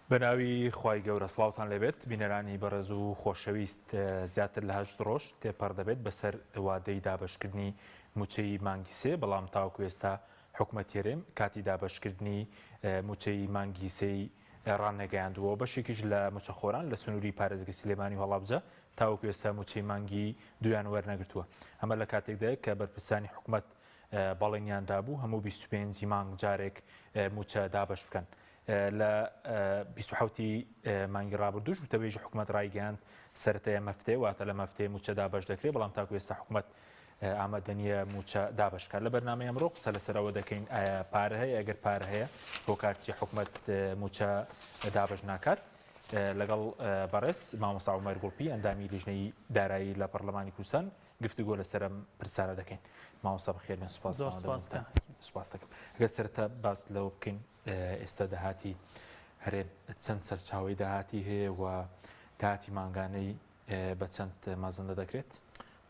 بەناوی خوای گەورە سڵاوتان لەبێت بینەرانی بەڕێز و خۆشەویست زیاتر لە 8 ڕۆژ تێپەڕ دەبێت بەسەر وادەی دابەشکردنی موچەی مانگی سێ بەڵام تاوەکو ئێستا حکوومەت هێرێم کاتی دابەشکردنی موچەی مانگی سێی ڕاننەگەیاندووە بەشێکیش لە موچەخۆران لە سنووری پارێزگای سلێمانی هەڵابجە تاوەکو ئێستا موچەی مانگی دویان وەرنەگرتووە ئەمە لە کاتێکدا کە بەرپرسانی حکوومەت بەڵێنیاندا بوو هەموو 25 مانگ جارێک موچە دابەش بکەن. لە 27 مانگی ڕابردوش وتەبێژی حکوومەت ڕایگەیاند سەرەتایە مەفتێ واتە لە مەفتێ موچە دابەش دەکرێت بەڵام تاکو ئێستا حکوومەت ئامادە نییە موچە دابەشکات لە بەرنامەی ئەمڕۆ قسە لەسەرەوە دەکەین پارە هەیە ئەگەر پارە هەیە بۆ کارتی حکوومەت موچە دابەش ناکات لەگەڵ بەڕێز مامۆستا عومەر گوڵپی ئەندامی لیژنەی دارایی لە پەرلەمانی کوردستان گفتوگۆ لەسەر پرسانە دەکەین. مامۆستا بەخێر سوپاس دەکەم. ئەگەر سەرەتا باس لەوە بکەین ئێستا داهاتی هەرێم چەند سەرچاوی داهاتی هەیە و داهاتی مانگانەی بە چەند مازندە دەکرێت؟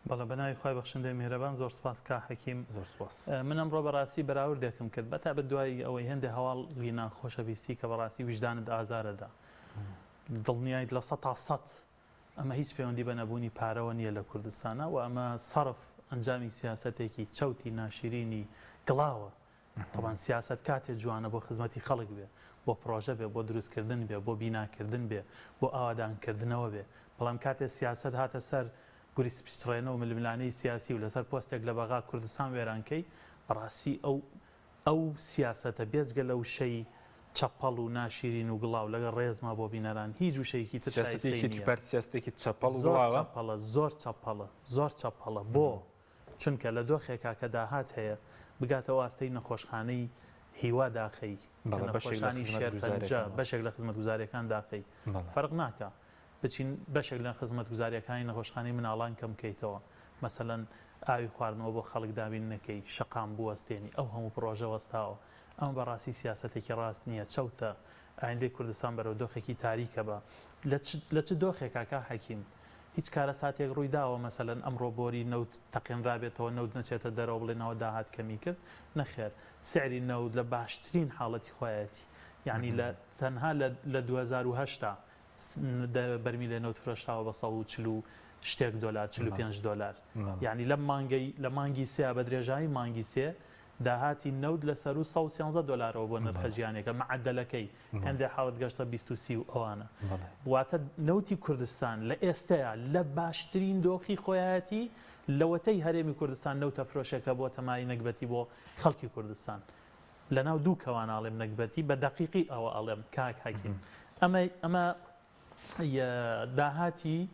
بەڵێ بەناوی خوای بەخشندەی میهرەبان زۆر سپاس کا حەکیم. زۆر سپاس. من ئەمڕۆ بەڕاستی بەراوردێکم کرد بەتابەت دوای ئەوەی هەندێک هەواڵی ناخۆشەویستی کە بەڕاستی وجدانت ئازارەدا دڵنیایت لە 100% ئەمە هیچ پەیوەندی بە نەبوونی پارەوە نییە لە کوردستانە و ئەمە سەرف ئەنجامی سیاسەتێکی چەوتی ناشرینی گڵاوە. طبعاً سیاست کاتێ جوانە بۆ خزمەتی خەڵک بێ بۆ پرۆژە بێ بۆ دروستکردن بێ بۆ بیناکردن بێ بۆ ئاوادانکردنەوە بێ بەڵام کاتێ سیاست هاتە سەر گوری سپیچڕێنە و ململانەی سیاسی و لەسەر پۆستێک لە بەغا کوردستان وێرانکەی بەڕاستی ئەو سیاسەتە بێجگە لەو شەی چەپەڵ و ناشرین و گڵاو لەگە ڕێزما بۆ بینەران هیچ وشەیەکی تر سیاستێکی چەپەڵ زۆر چەپەڵە بۆ چونکە لە دۆخێکا کە داهات هەیە بگاتەوە ئاستەی نەخۆشخانەی هیوا داخەی نەخۆشخانی شێرپەنجە بەشێک لە خزمەتگوزاریەکان داخەی فەرق ناکە بچین بەشێک لە خزمەتگوزاریەکانی نەخۆشخانەی مناڵان کەم بکەیتەوە مەسەلەن ئاوی خواردنەوە بۆ خەڵک دابین نەکەی شەقام بوەستێنی ئەو هەموو پرۆژە وەستاوە ئەمە بەڕاستی سیاسەتێکی ڕاست نییە چەوتە ئایندەی کوردستان بەرەو دۆخێکی تاریکە بە لە چ دۆخێکا کا حەکیم هیچ کارە ساتێک ڕووی داوە مەسەلەن ئەمڕۆ بۆری نەوت تەقێنرابێتەوە نەوت نەچێتە دەرەوە بڵێنەوە داهات کەمی کرد نەخێر سعری نەوت لە باشترین حاڵەتی خۆیەتی یعنی لە تەنها لە 2010 بەرمیلێ نەوت فرۆشتاوە بە 140 شتێک دلار 45 دلار یعنی لە مانگی سێ بە درێژایی مانگی سێ داهاتی نەوت لەسەر و 113 دلارەوە بۆ نرخە ژیانێکە مەعەدەلەکەی هەندێک حاڵەت گەشتە 20 و ئەوانە واتە نەوتی کوردستان لە ئێستەیە لە باشترین دۆخی خۆیەتی لەوەتەی هەرێمی کوردستان نەوتە فرۆشێکە بۆ تەمای نەکبەتی بۆ خەڵکی کوردستان لەناو دوو کەوان ئاڵێم نەکبەتی بە دەقیقی ئەوە ئەڵێم کاک حەکیم ئەمە داهاتی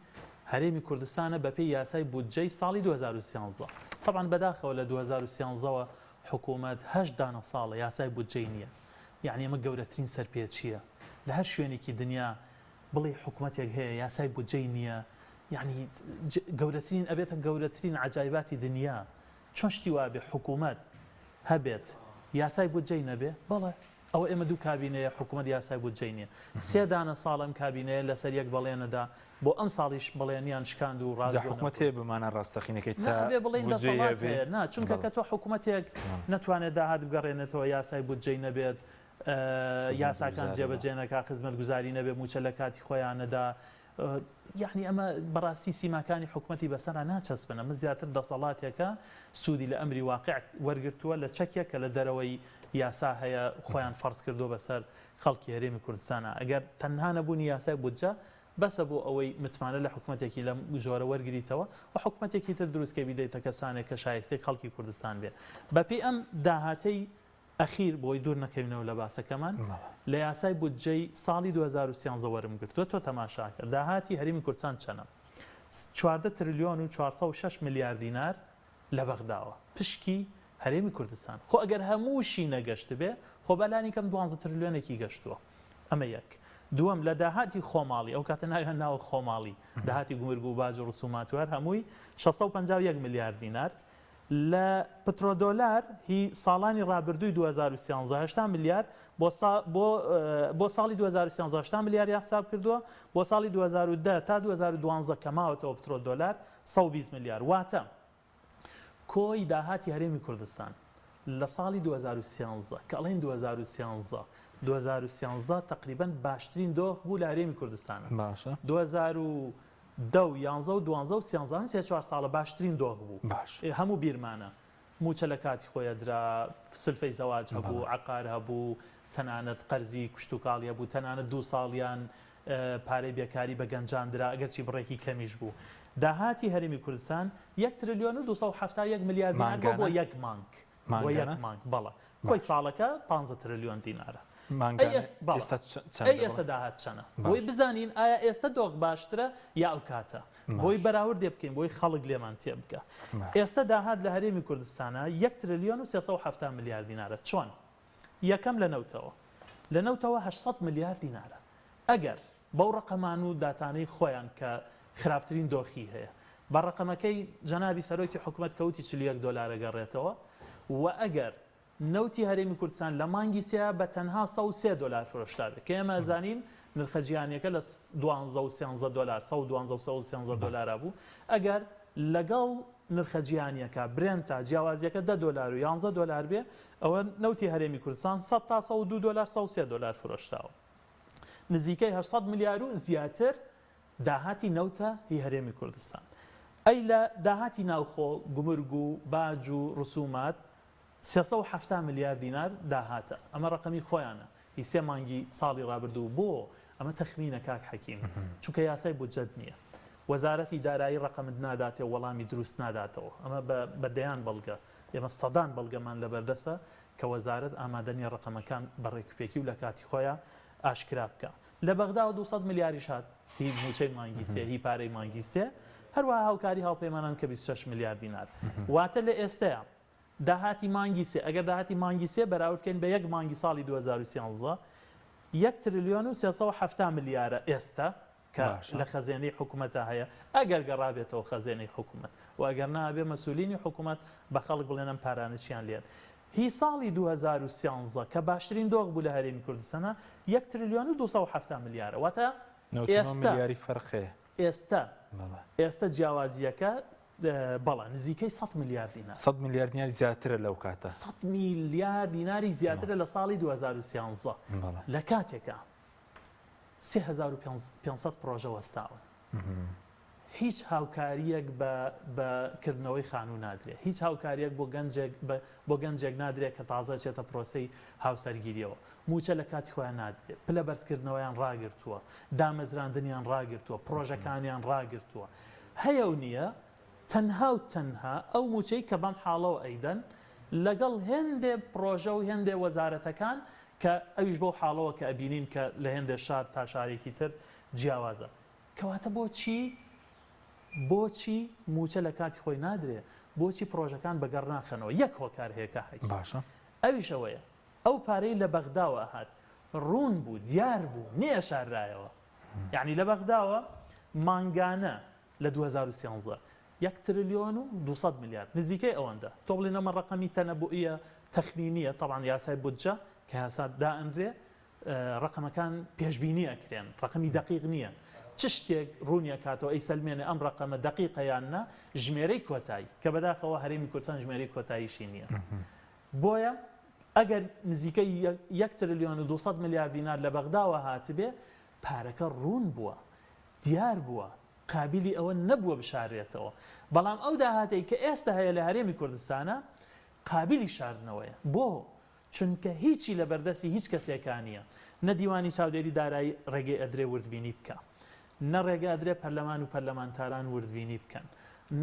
هەرێمی کوردستانە بەپێی یاسای بودجەی ساڵی 2013 طبعاً بەداخەوە لە 2013ەوە حکوومەت 8 دانە ساڵە یاسای بودجەی نییە یعنی ئەمە گەورەترین سەرپێچیە لە هەر شوێنێکی دنیا بڵێ حکوومەتێک هەیە یاسای بودجەی نییە یعنی گەورەترین ئەبێتە گەورەترین عجایباتی دنیا چۆن شتی وابێ حکوومەت هەبێت یاسای بودجەی نەبێ بەڵێ ئەوە ئێمە دوو کابینەیە حکوومەت یاسای بودجەی نییە سێ دانە ساڵم کابینەیە لەسەر یەک بەڵێنەدا بۆ ئەم ساڵیش بەڵێنیان شکاند و ڕاست حکوومەت هەیە بمانە ڕاستەقینەکەی تا بڵێن دەسەڵات هەیە نا چونکە کە تۆ حکوومەتێک نەتوانێت داهات بگەڕێنێتەوە یاسای بودجەی نەبێت یاساکان جێبەجێ نەکا خزمەتگوزاری نەبێت موچە لە کاتی خۆیانەدا یعنی ئەمە بەڕاستی سیماکانی حکوومەتی بەسەرا ناچەسبن ئەمە زیاتر دەسەڵاتێکە سوودی لە ئەمری واقع وەرگرتووە لە چەکێک کە لە دەرەوەی یاسا هەیە خۆیان فەرز کردو بەسەر خەڵکی هەرێمی کوردستانە ئەگەر تەنها نەبوونی یاسای بودجە بەسە بۆ ئەوەی متمانە لە حکوومەتێکی لەم ژۆرە وەرگریتەوە و حکوومەتێکی تر دروستکە بیدەیتە کەسانێک کە شایستەی خەڵکی کوردستان بێ بەپێی ئەم داهاتەی ئەخیر بۆی دوور نەکەوینەوە لە باسەکەمان لە یاسای بودجەی ساڵی 2013 وەرم گرتووە تۆ تەماشاکە داهاتی هەرێمی کوردستان چەنە 14 تریلیۆن و 406 میلیارد دینار لە بەغداوە پشکی هەرێمی کوردستان خۆ ئەگەر هەمووشی نەگەشت بێ خۆ بەلانی کەم 12 تریلیۆنێکی گەشتووە ئەمە یەک دووەم لە داهاتی خۆماڵی ئەو کاتە ناویان ناوە خۆماڵی داهاتی گومرگ و باج و ڕسوماتوار هەمووی 651 میلیارد دینار لە پترۆدۆلار هی ساڵانی ڕابردووی 2013 میلیارد بۆ ساڵی 2013 میلیارد حساب کردووە بۆ ساڵی 2010 تا 2012 کەماوەتەوە پترۆدۆلار 120 میلیارد واتە کۆی داهاتی هەرێمی کوردستان لە ساڵی 2013 کە ئەڵێن 2013 تقریبا باشترین دۆخ بوو لە هەرێمی کوردستانە. باشە 2010 11 و 12 و 13 3-4 ساڵە باشترین دۆخ بوو. باش هەموو بیرمانە موچە لە کاتی خۆیە درا، سلفەی زەواج هەبوو، عقار هەبوو، تەنانەت قەرزی کشتتوکاڵیە بوو، تەنانەت 2 ساڵیان پارەی بێکاری بە گەنجاندرا ئەگەرچی بڕێکی کەمیش بوو. داهاتی هەرێمی کوردستان 1 تریلیۆن و 271 میلیارد دینار بۆ یەک مانگ. بۆ یەک مانگ بەڵە کۆی ساڵەکە 15 تریلیۆن دینارە. ئێستا داهات چەنە بۆی بزانین ئایا ئێستا دۆخ باشترە یا ئەو کاتە بۆی بەراوردێ بکەین بۆی خەڵک لێمان تێ بکە. ئێستا داهات لە هەرێمی کوردستانە 1 تریلیۆن و 370 میلیارد دینارە. چۆن؟ یەکەم لە نەوتەوە 800 میلیارد دینارە. ئەگەر بەو ڕقەمان و داتانەی خۆیان کە خراپترین دۆخی هەیە بە ڕقەمەکەی جەنابی سەرۆکی حکوومەت کەوتی 41 دۆلارە گەڕێتەوە و ئەگەر نەوتی هەرێمی کوردستان لە مانگی سێ بە تەنها 103 دلار فرۆشتا بێت کە ئێمە زانین نرخە جیهانیەکە لە 12 و 13 دلار 112 دلار بوو. ئەگەر لەگەڵ نرخە جیهانیەکە برێنتە جیاوازیەکە 10 دلار و 11 دلار بێ ئەوە نەوتی هەرێمی کوردستان 100 تا 102 دلار 103 دلار فرۆشتاوە. نزیکەی 800 میلیارد و زیاتر داهاتی نەوتە هی هەرێمی کوردستان. ئەی لە داهاتی ناوخۆ گومرگ و باج و ڕسومات 370 میلیارد دینار داهاتە. ئەمە ڕقمی خۆیانە هی سێ مانگی ساڵی ڕابردوو بۆ ئەمە تەخمینە کاک حەکیم چونکە یاسای بودجەت نییە. وەزارەتی دارایی ڕقمت ناداتێ وەڵامی دروست ناداتەوە. ئەمە بە دەیان بەڵگە ئێمە سەدان بەڵگەمان لەبەردەسە کە وەزارەت ئامادەنیە ڕقەمەکان بەڕێکوپێکی و لە کاتی خۆیان ئاشکرا بکە. لە بەغدا 200 میلیاریش هات هی موچەی مانگی سێ هی پارەی مانگی سێ هەروەها هاوکاری هاوپەیمانان کە 26 میلیارد دینار. واتە لە ئێستەیە داهاتی مانگی سێ ئەگەر داهاتی مانگی سێ بەراوردکەین بە یەک مانگی ساڵی 2013 1 تریلیۆن و 370 میلیارە ئێستا کە لە خەزێنەی حکوومەتە هەیە ئەگەر گەڕابێتەوە خەزێنەی حکوومەت و ئەگەر نابێ مەسئولینی حکوومەت بە خەڵک بڵێنم پارانشیان لێن. هی ساڵی 2013 کە باشترین دۆخ بوو لە هەرێمی کوردستانە 1 تریلیۆن و 270 میلیارە. واتە ئێستا جیاوازیەکە بەڵێ نزیکەی 100 میلیارد دینار 100 میلیارد دیناری زیاترە لەو کاتە 100 میلیارد دیناری زیاترە لە ساڵی 2013 لە کاتێکە 3500 پرۆژە وەستاون. هیچ هاوکاریەک بەکردنەوەی خانوو نادرێت، هیچ هاوکاریەک بۆ گەنجێک نادرێت کە تازە چێتە پرۆسەی هاوسەرگیریەوە. موچە لە کاتی خۆیان نادرێت، پلە بەرزکردنەوەیان ڕاگرتووە، دامەزراندنیان ڕاگرتووە، پرۆژەکانیان ڕاگرتووە. هەیە و نییە تەنها و تەنها ئەو موچەی کە بەم حاڵەوە ئەیدەن لەگەڵ هێندێ پرۆژە و هێندێ وەزارەتەکان کە ئەویش بۆ حاڵەوە کە ئەبینین کە لە هێندێ شار تا شارێکی تر جیاوازە. کەواتە بۆچی موچە لە کاتی خۆی نادرێ؟ بۆچی پرۆژەکان بەگەڕ ناخەنەوە؟ یەک هۆکار هەیە حەکی باشە ئەویشەوەیە ئەو پارەی لە بەغداوە هات ڕوون بوو دیار بوو نییە شاررایەوە. یعنی لە بەغداوە مانگانە لە 2013 1 تریلیۆن و 200 میلیارد نزیکەی ئەوەندە. تۆ بڵێن ئەمە ڕقەمی تەنەبوئیە تەخمینیە طبعاً یاسای بودجە کە یاسا دائەنرێ ڕقەمەکان پێشبینی ئەکرێن ڕقەمی دقیق نییە. چ شتێک ڕوونیە کاتەوە ئەی سەلمێنێ ئەم ڕقەمە دقیقەیاننا ژمێرەی کۆتایی کە بەداخەوە هەرێمی کوردستان ژمێرەی کۆتاییشی نییە. بۆیە ئەگەر نزیکەی 1 تریلیۆن و 200 میلیارد دینار لە بەغداوە هاتبێ پارەکە ڕوون بووە دیار بووە قابلی ئەوە نەبووە بشارێتەوە. بەڵام ئەو داهاتەی کە ئێستا هەیە لە هەرێمی کوردستانە قابلی شاردنەوەیە. بۆ چونکە هیچی لە بەردەستی هیچ کەسێکانیە. نە دیوانی چاودێری دارایی ڕێگەی ئەدرێ وردبینی بکە، نە ڕێگە ئەدرێ پەرلەمان و پەرلەمانتاران وردبینی بکەن،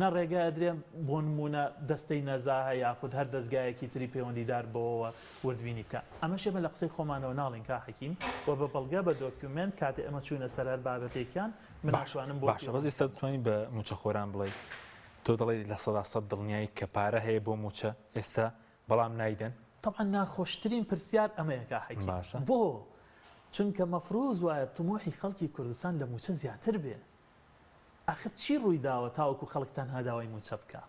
نە ڕێگە ئەدرێ بۆ نمونە دەستەی نەزاهە یاخود هەر دەستگایەکی تری پەیوەندیدار بەوەوە وردبینی بکە. ئەمەشێ بە لە قسەی خۆمانەوە ناڵین کا حەکیم و بە بەڵگە بە دۆکیومنت کاتێ ئەمە چوونە سەر بابەتێکیان مناشوانم بۆ باشە. بەس ئێستا دەتوانین بە موچە خۆران بڵێ تۆ دەڵێ لە 100% دڵنیایی کە پارە هەیە بۆ موچە ئێستا بەڵام نایدەن؟ طبعا ناخۆشترین پرسیار ئەمەیە کا حەکیم. باشە بۆ چونکە مەفروض وایە تموحی خەڵکی کوردستان لە موچە زیاتر بێ. ئاخر چی ڕووی داوە تاوەکو خەڵک تەنها داوای موچە بکە؟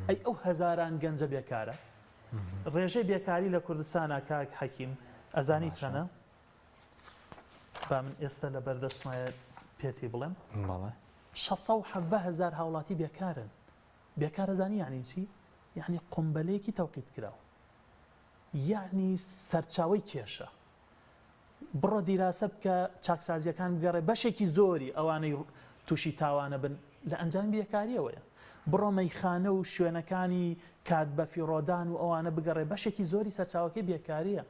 ئەی ئەو هەزاران گەنجە بێکارە. ڕێژەی بێکاری لە کوردستانە کاک حەکیم ئەزانی چەنە؟ با من ئێستا لە بەردەستمایە پێتی بڵێم 670,000 هاوڵاتی بێکارن. بێکارە زانی یعنی چی؟ یعنی قومبەلەیەکی تەوقیت کراوە. یعنی سەرچاوی کێشە بڕۆ دیراسە بکە چاکسازیەکان بگەڕێ بەشێکی زۆری ئەوانەی تووشی تاوانە بن لە ئەنجام بیەکاریەوەیە بڕۆ مەیخانە و شوێنەکانی کات بەفیڕۆدان و ئەوانە بگەڕێ بەشێکی زۆری سەرچاوەکەی بێکاریە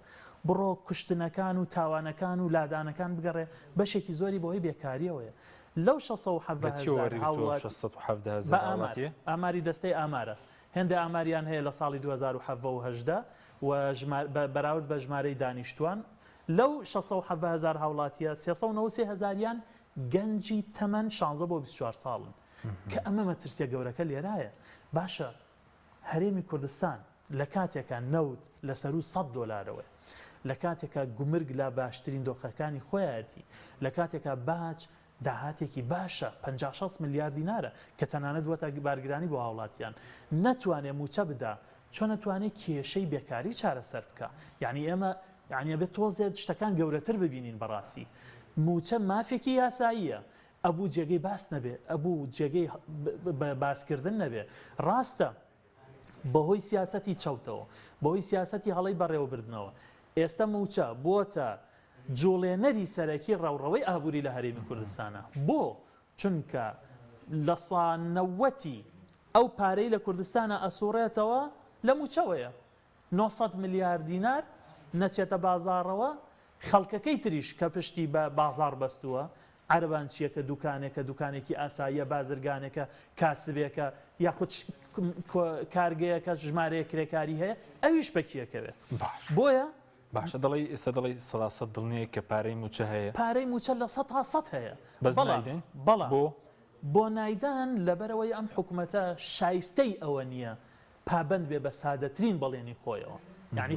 بڕۆ کوشتنەکان و تاوانەکان و لادانەکان بگەڕێ بەشێکی زۆری بۆی بێکاریەوەیە لەو 670,000 ئاماری دەستەی ئامارە هێندە ئاماریان هەیە لە ساڵی 2017 و بەراورد بە ژمارەی دانیشتوان لەو 670,000 هاوڵاتیە 393,000یان گەنجی تەمەن 16 بۆ 24 ساڵن کە ئەمە مەترسیە گەورەکە لێرایە باشە هەرێمی کوردستان لە کاتێکە نەوت لەسەر و $100 لە کاتێکە گومرگ لە باشترین دۆخەکانی خۆیەتی لە کاتێکە باج داهاتێکی باشە 56 میلیارد دینارە کە تەنانەت وەتە بارگرانی بۆ هاوڵاتیان نەتوانێت موچە بدا چۆن نەتوانێت کێشەی بێکاری چارەسەر بکە یعنی ئێمە یعنی بێت تۆزێت شتەکان گەورەتر ببینین بەڕاستی موچە مافێکی یاساییە ئەبوو جێگەی باس نەبێ ئەبوو جێگەی باسکردن نەبێ ڕاستە بەهۆی سیاسەتی چەوتەوە بەهۆی سیاسەتی هەڵەی بەڕێوەبردنەوە ئێستا موچە بۆتە جوڵێنەری سەرەکی ڕەوڕەوەی ئابووری لە هەرێمی کوردستانە بۆ چونکە لە سانەوەتی ئەو پارەی لە کوردستانە ئەسوڕێتەوە لە موچەوەیە 900 میلیارد دینار نەچێتە بازاڕەوە خەڵکەکەی تریش کە پشتی بە بازار بەستووە عەربان چیەکە دوکانێکی ئاساییە بازرگانێکە کاسبێکە یاخود کارگەیەکە ژمارەیە کرێکاری هەیە ئەویش بەکیەکەوێت بۆیە باشە دەڵی ئێستا دەڵی 100 دڵنیە کە پارەی موچە هەیە پارەی موچە لە 100 هەیە بەڵام بۆ نایدان لەبەرەوەی ئەم حکوومەتە شایستەی ئەوە نییە پابند بێ بە سادەترین بەڵێنی خۆیەوە یعنی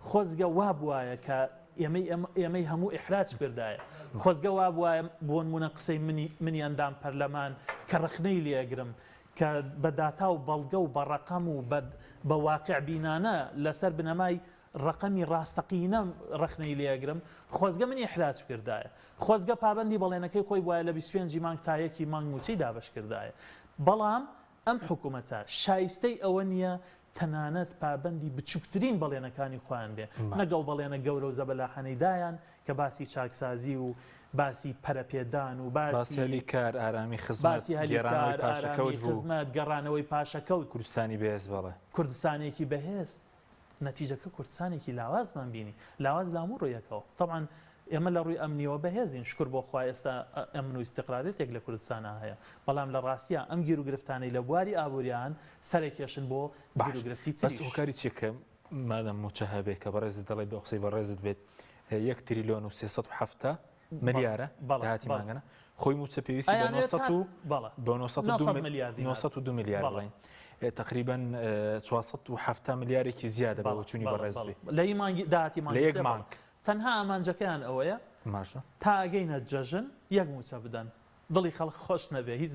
خۆزگە وا بواە کە ئێمەی هەموو ئیحراج کردایە خۆزگە وا بواە بۆ نمونە قسەی منی ئەندام پەرلەمان کە ڕخنەی لێگرم کە بە داتا و بەڵگە و بە ڕقەم و بە واقع بینانە لەسەر بنەمای ڕقەمی ڕاستەقینە ڕخنەی لێگرم خۆزگە منی ئیحراج کردایە خۆزگە پابندی بەڵێنەکەی خۆی وایە لە 25 مانگ تا 1 مانگ موچەی دابش کردایە بەڵام ئەم حکوومەتە شایستەی ئەوە نییە تەنانەت پابندی بچووکترین بەڵێنەکانی خۆیان بێ نەگەڵ بەڵێنە گەورە و زەبەلاحەنەیدایان کە باسی چاکسازی و باسی پەرەپێدان و باسی کار ئارامی خزمەت خزمەت گەڕانەوەی پاشەکەوت کوردستانی بەهێز بڵێ کوردستانێکی بەهێز نەتیجەکە کوردستانێکی لاوازمان بینی لاواز لاموو ڕۆیەکەوە طبعاً ئێمە لە ڕووی ئەمنیەوە بەهێزین شکر بۆ خوا ئێستا ئەمن و استقرارێتێک لە کوردستانە هەیە بەڵام لە ڕاستیە ئەم گیر و گرفتانەی لە بواری ئابووریان سەرێکێشن بۆ گیر و گرفتی بەس هۆکاری چێکە مادەم موچە هەبێت کە بەڕێزت دەڵێ بە قسەی بەڕێزت بێت 1 تریلیۆن و 370 ملیارە داهاتی ماگەنە خۆی موچە پێویستی بە 902 میلیارد بڵین تقریبا 470 میلیارێکی زیادە بە وچوونی بەڕێز بێت لە مانگی داهاتی مانگ تەنها ئامانجەکەیان ئەوەیە تا ئەگەینە جەژن یەک موچە بدەن دڵی خەڵک خۆش نەبێ هیچ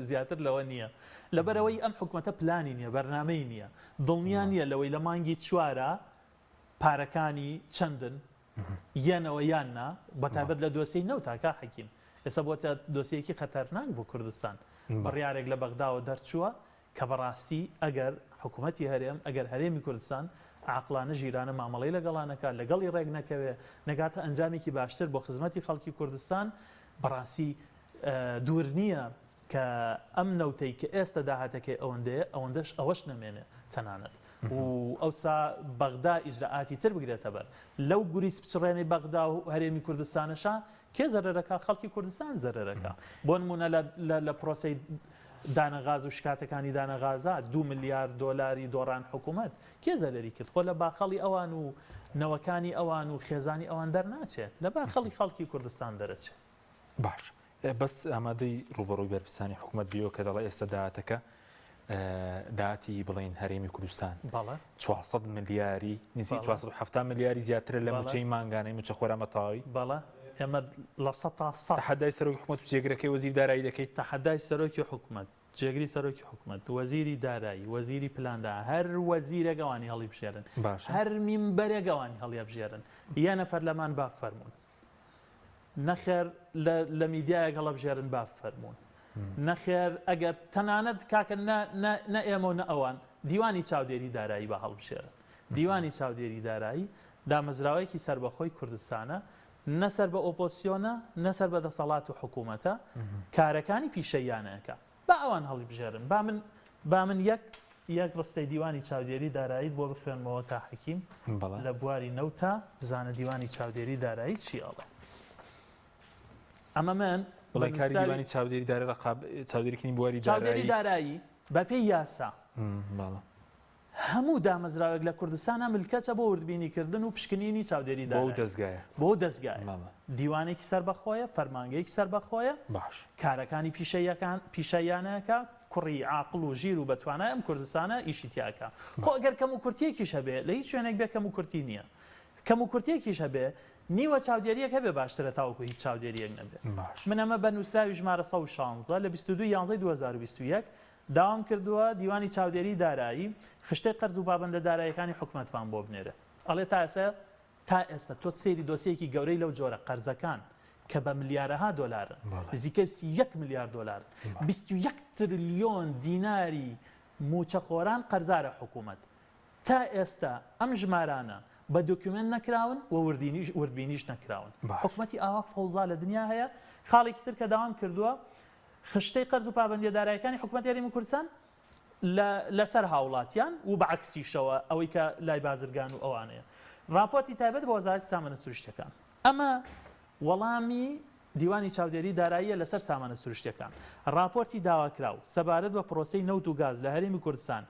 زیاتر لەوە نییە لەبەرەوەی ئەم حکوومەتە پلانی نییە بەرنامەی نییە دڵنیان نییە لەوەی لە مانگی چوارە پارەکانی چەندن یەنەوە یاننا بەتابەت لە دۆسەی نەوتاکە حەکیم ئێستا بۆتە دۆسیەکی خەتەرناک بۆ کوردستان بڕیارێک لە بەغداوە دەرچووە کە بەڕاستی ئەگەر حکوومەتی هەرێم ئەگەر هەرێمی کوردستان عقلانە ژیرانە مامەڵەی لەگەڵانەکە لەگەڵی ڕێک نەکەوێ نەگاتە ئەنجامێکی باشتر بۆ خزمەتی خەڵکی کوردستان بەڕاستی دوور نییە کە ئەم نەوتەی کە ئێستا داهاتەکەی ئەوەندەش ئەوەش نەمێنێ تەنانەت و ئەوسا بەغدا ئیجراعاتی تر بگرێتە بەر لەو گوریس بچڕێنەی بەغدا و هەرێمی کوردستانەشا کێ زەرەرەکە خەڵکی کوردستان زەرەرەکە بۆ نمونە لە پرۆسەی دانەغاز و شکاتەکانی دانەغازات 2 میلیارد دۆلاری دۆڕان حکوومەت کێ زەرەری کرد خۆ لە باخەڵی ئەوان و نەوەکانی ئەوان و خێزانی ئەوان دەرناچێت لە باخەڵی خەڵکی کوردستان دەرەچێت باش بەس ئامادەی ڕوبەڕووی بەرپرسانی حکوومەت بیەوە کە دەڵێ ئێستا داهاتەکە داهاتی بڵین هەرێمی کوردستان 400 میلیاری نزیک 470 میلیاری زیاترە لە موچەی مانگانەی موچە خۆرامەتەواوی بەڵێ ئێمە لە 100 تەحەدای سەرۆکی حکوومەت و جێگرەکەی وەزیر دارایی دەکەیت تەحەدای سەرۆکی حکوومەت جێگری سەرۆکی حکوومەت وەزیری دارایی وەزیری پلاندا هەر وەزیرێکەوانی هەڵی بژێرن هەر میمبەرێکەوانی هەڵی بژێرن یانە پەرلەمان با فەرمونون نەخێر لە میدیایەک هەڵە بژێرن با فەرمونون نەخێر ئەگەر تەنانەت کاکە نە ئێمە و نە ئەوان دیوانی چاودێری دارایی بە هەڵبژێرن دیوانی چاودێری دارایی دامەزراوەیەکی سربەخۆی کوردستانە نەسەر بە ئۆپۆسیۆنە نەسەر بە دەسەڵات و حکوومەتە کارەکانی پیشەیانەکە با ئەوان هەڵی بژێرن با من یەک ڕستەی دیوانی چاودێری دارایی بۆ بخوێنمەوە تا حەکیم لە بواری نەوتا بزانە دیوانی چاودێری دارایی چی ئەڵێ ئەمە من بڵێ کاری دیوانی چاودێری دارایی چاودێریکردنی بواری دارایی بە پێی یاسا هەموو دامەزراوێک لە کوردستانە ملکەتە بۆ وردبینیکردن و پشکنینی چاودێری بۆ دەستگایە دیوانێکی سربەخۆیە فەرمانگەیەکی سربەخۆیە باش کارەکانی پیشەیانەکە کوڕی عاقڵ و ژیر و بەتوانای ئەم کوردستانە ئیشی تیاکە خۆ ئەگەر کەم و کورتیەکیش هەبێ لە هیچ شوێنێک بێ کەم و کورتی نییە کەم و کورتیەکیش هەبێ نیوە چاودێریەک هەبێ باشترە تاوەکو هیچ چاودێریەک نەبێت من ئەمە بە نووسراوی ژمارە 116 لە 22/11/2021 داوام کردووە دیوانی چاودێری دارایی خشتەی قەرز و پابەندە داراییەکانی حکومەتمان بۆ بنێرە ئەڵێ تا ئێستا تۆ سێری دۆسیەکی گەورەی لەو جۆرە قەرزەکان کە بە ملیارەها دۆلارن نزیکە 1 میلیارد دلار 21 تریلیۆن دیناری موچەخۆران قەرزارە حکوومەت تا ئێستا ئەم ژمارانە بە دۆکیومنت نەکراون و وردبینیش نەکراون حکوومەتی ئاوا فەوزا لە دنیا هەیە خاڵێکی تر کە داوام کردووە خشتەی قەرز و پابەندیە داراییەکانی حکوومەتی هەرێمی کوردستان لەسەر هاوڵاتیان و بەعکسیشەوە ئەوەی کە لای بازرگان و ئەوانەیە راپۆرتی تایبەت بە وەزارەتی سامانە سروشتیەکان ئەمە وەڵامی دیوانی چاودێری داراییە لەسەر سامانە سروشتیەکان راپۆرتی داواکراو سەبارەت بە پرۆسەی نەوت و گاز لە هەرێمی کوردستان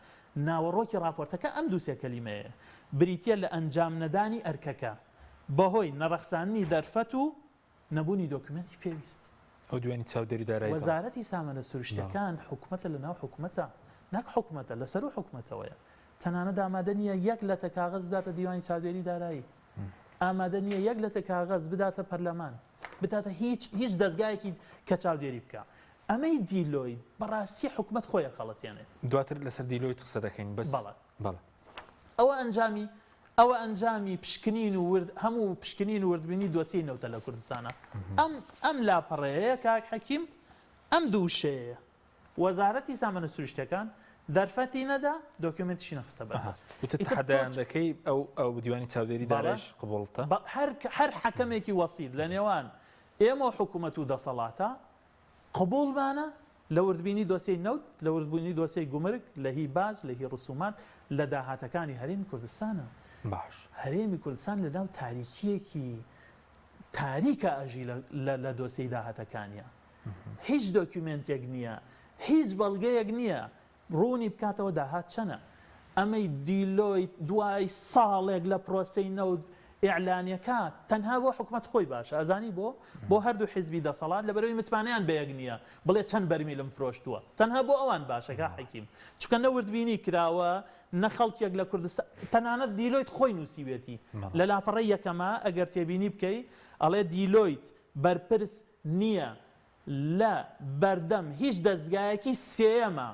ناوەڕۆکی راپۆرتەکە ئەم دووسێ کەلیمەیە بریتیە لە ئەنجام نەدانی ئەرکەکە بەهۆی نەڕەخسانی دەرفەت و نەبوونی دۆکمنتی پێویست ئەو دوێنی چاودێری دارایی وەزارەتی سامانە سروشتیەکان حکوومەتە لە ناو حکوومەتە ناک حکوومەتە لەسەر و حکوومەتەوەیە تەنانەت ئامادە نییە یەک لەتە کاغەز بداتە دیوانی چاودێری دارایی ئامادە نییە یەک لەتە کاغەز بداتە پەرلەمان بداتە هیچ دەستگایەکی کە چاودێری بکە ئەمەی دیلۆی بەڕاستی حکوومەت خۆیە خەڵەتیانێت دواتر لەسەر دیلۆی قسە دەکەین بەس بەڵێ ئەوە ئەنجامی پشکنین و هەموو پشکنین و وردبینی دۆسی نەوتە لە کوردستانە ئەم لاپەڕەیە کاک حەکیم ئەم دووشەیە وەزارەتی سامانە سروشتیەکان دەرفەتی نەدا دۆکیومنتیشی نەخستە بەردەست حەدایان دەکەی ئەو دیوانی چاودێری دارایش قبوڵتە هەر حەکەمێکی وەسیط لە نێوان ئێمە حکوومەت و دەسەڵاتە قبوڵمانە لە وردبینی دۆسیی نەوت لە وردبوونی دۆسیی گومرگ لە هی باج لە هی ڕسومات لە داهاتەکانی هەرێمی کوردستانە باش هەرێمی کوردستان لە ناو تاریکیەکی تاریکە ئەژی لە دۆسیی داهاتەکانیە هیچ دۆکیومنتێک نییە هیچ بەڵگەیەک نییە ڕوونی بکاتەوە داهات چەنە ئەمەی دیلۆی دوای ساڵێک لە پرۆسەی نەوت ئیعلانیەکە تەنها بۆ حکوومەت خۆی باشە ئەزانی بۆ هەردوو حیزبی دەسەڵات لەبەرەوەی متمانیان بەیەک نییە بڵێ چەند بەرمیلم فرۆشتووە تەنها بۆ ئەوان باشەکە حەکیم چونکە نەوردبینی کراوە نە خەڵکێک لە کوردستان تەنانەت دیلۆیت خۆی نووسیوێتی لە لاپەڕەی یەکەمە ئەگەر تێبینی بکەی ئەڵێ دیلۆیت بەرپرس نییە لە بەردەم هیچ دەستگایەکی سێمە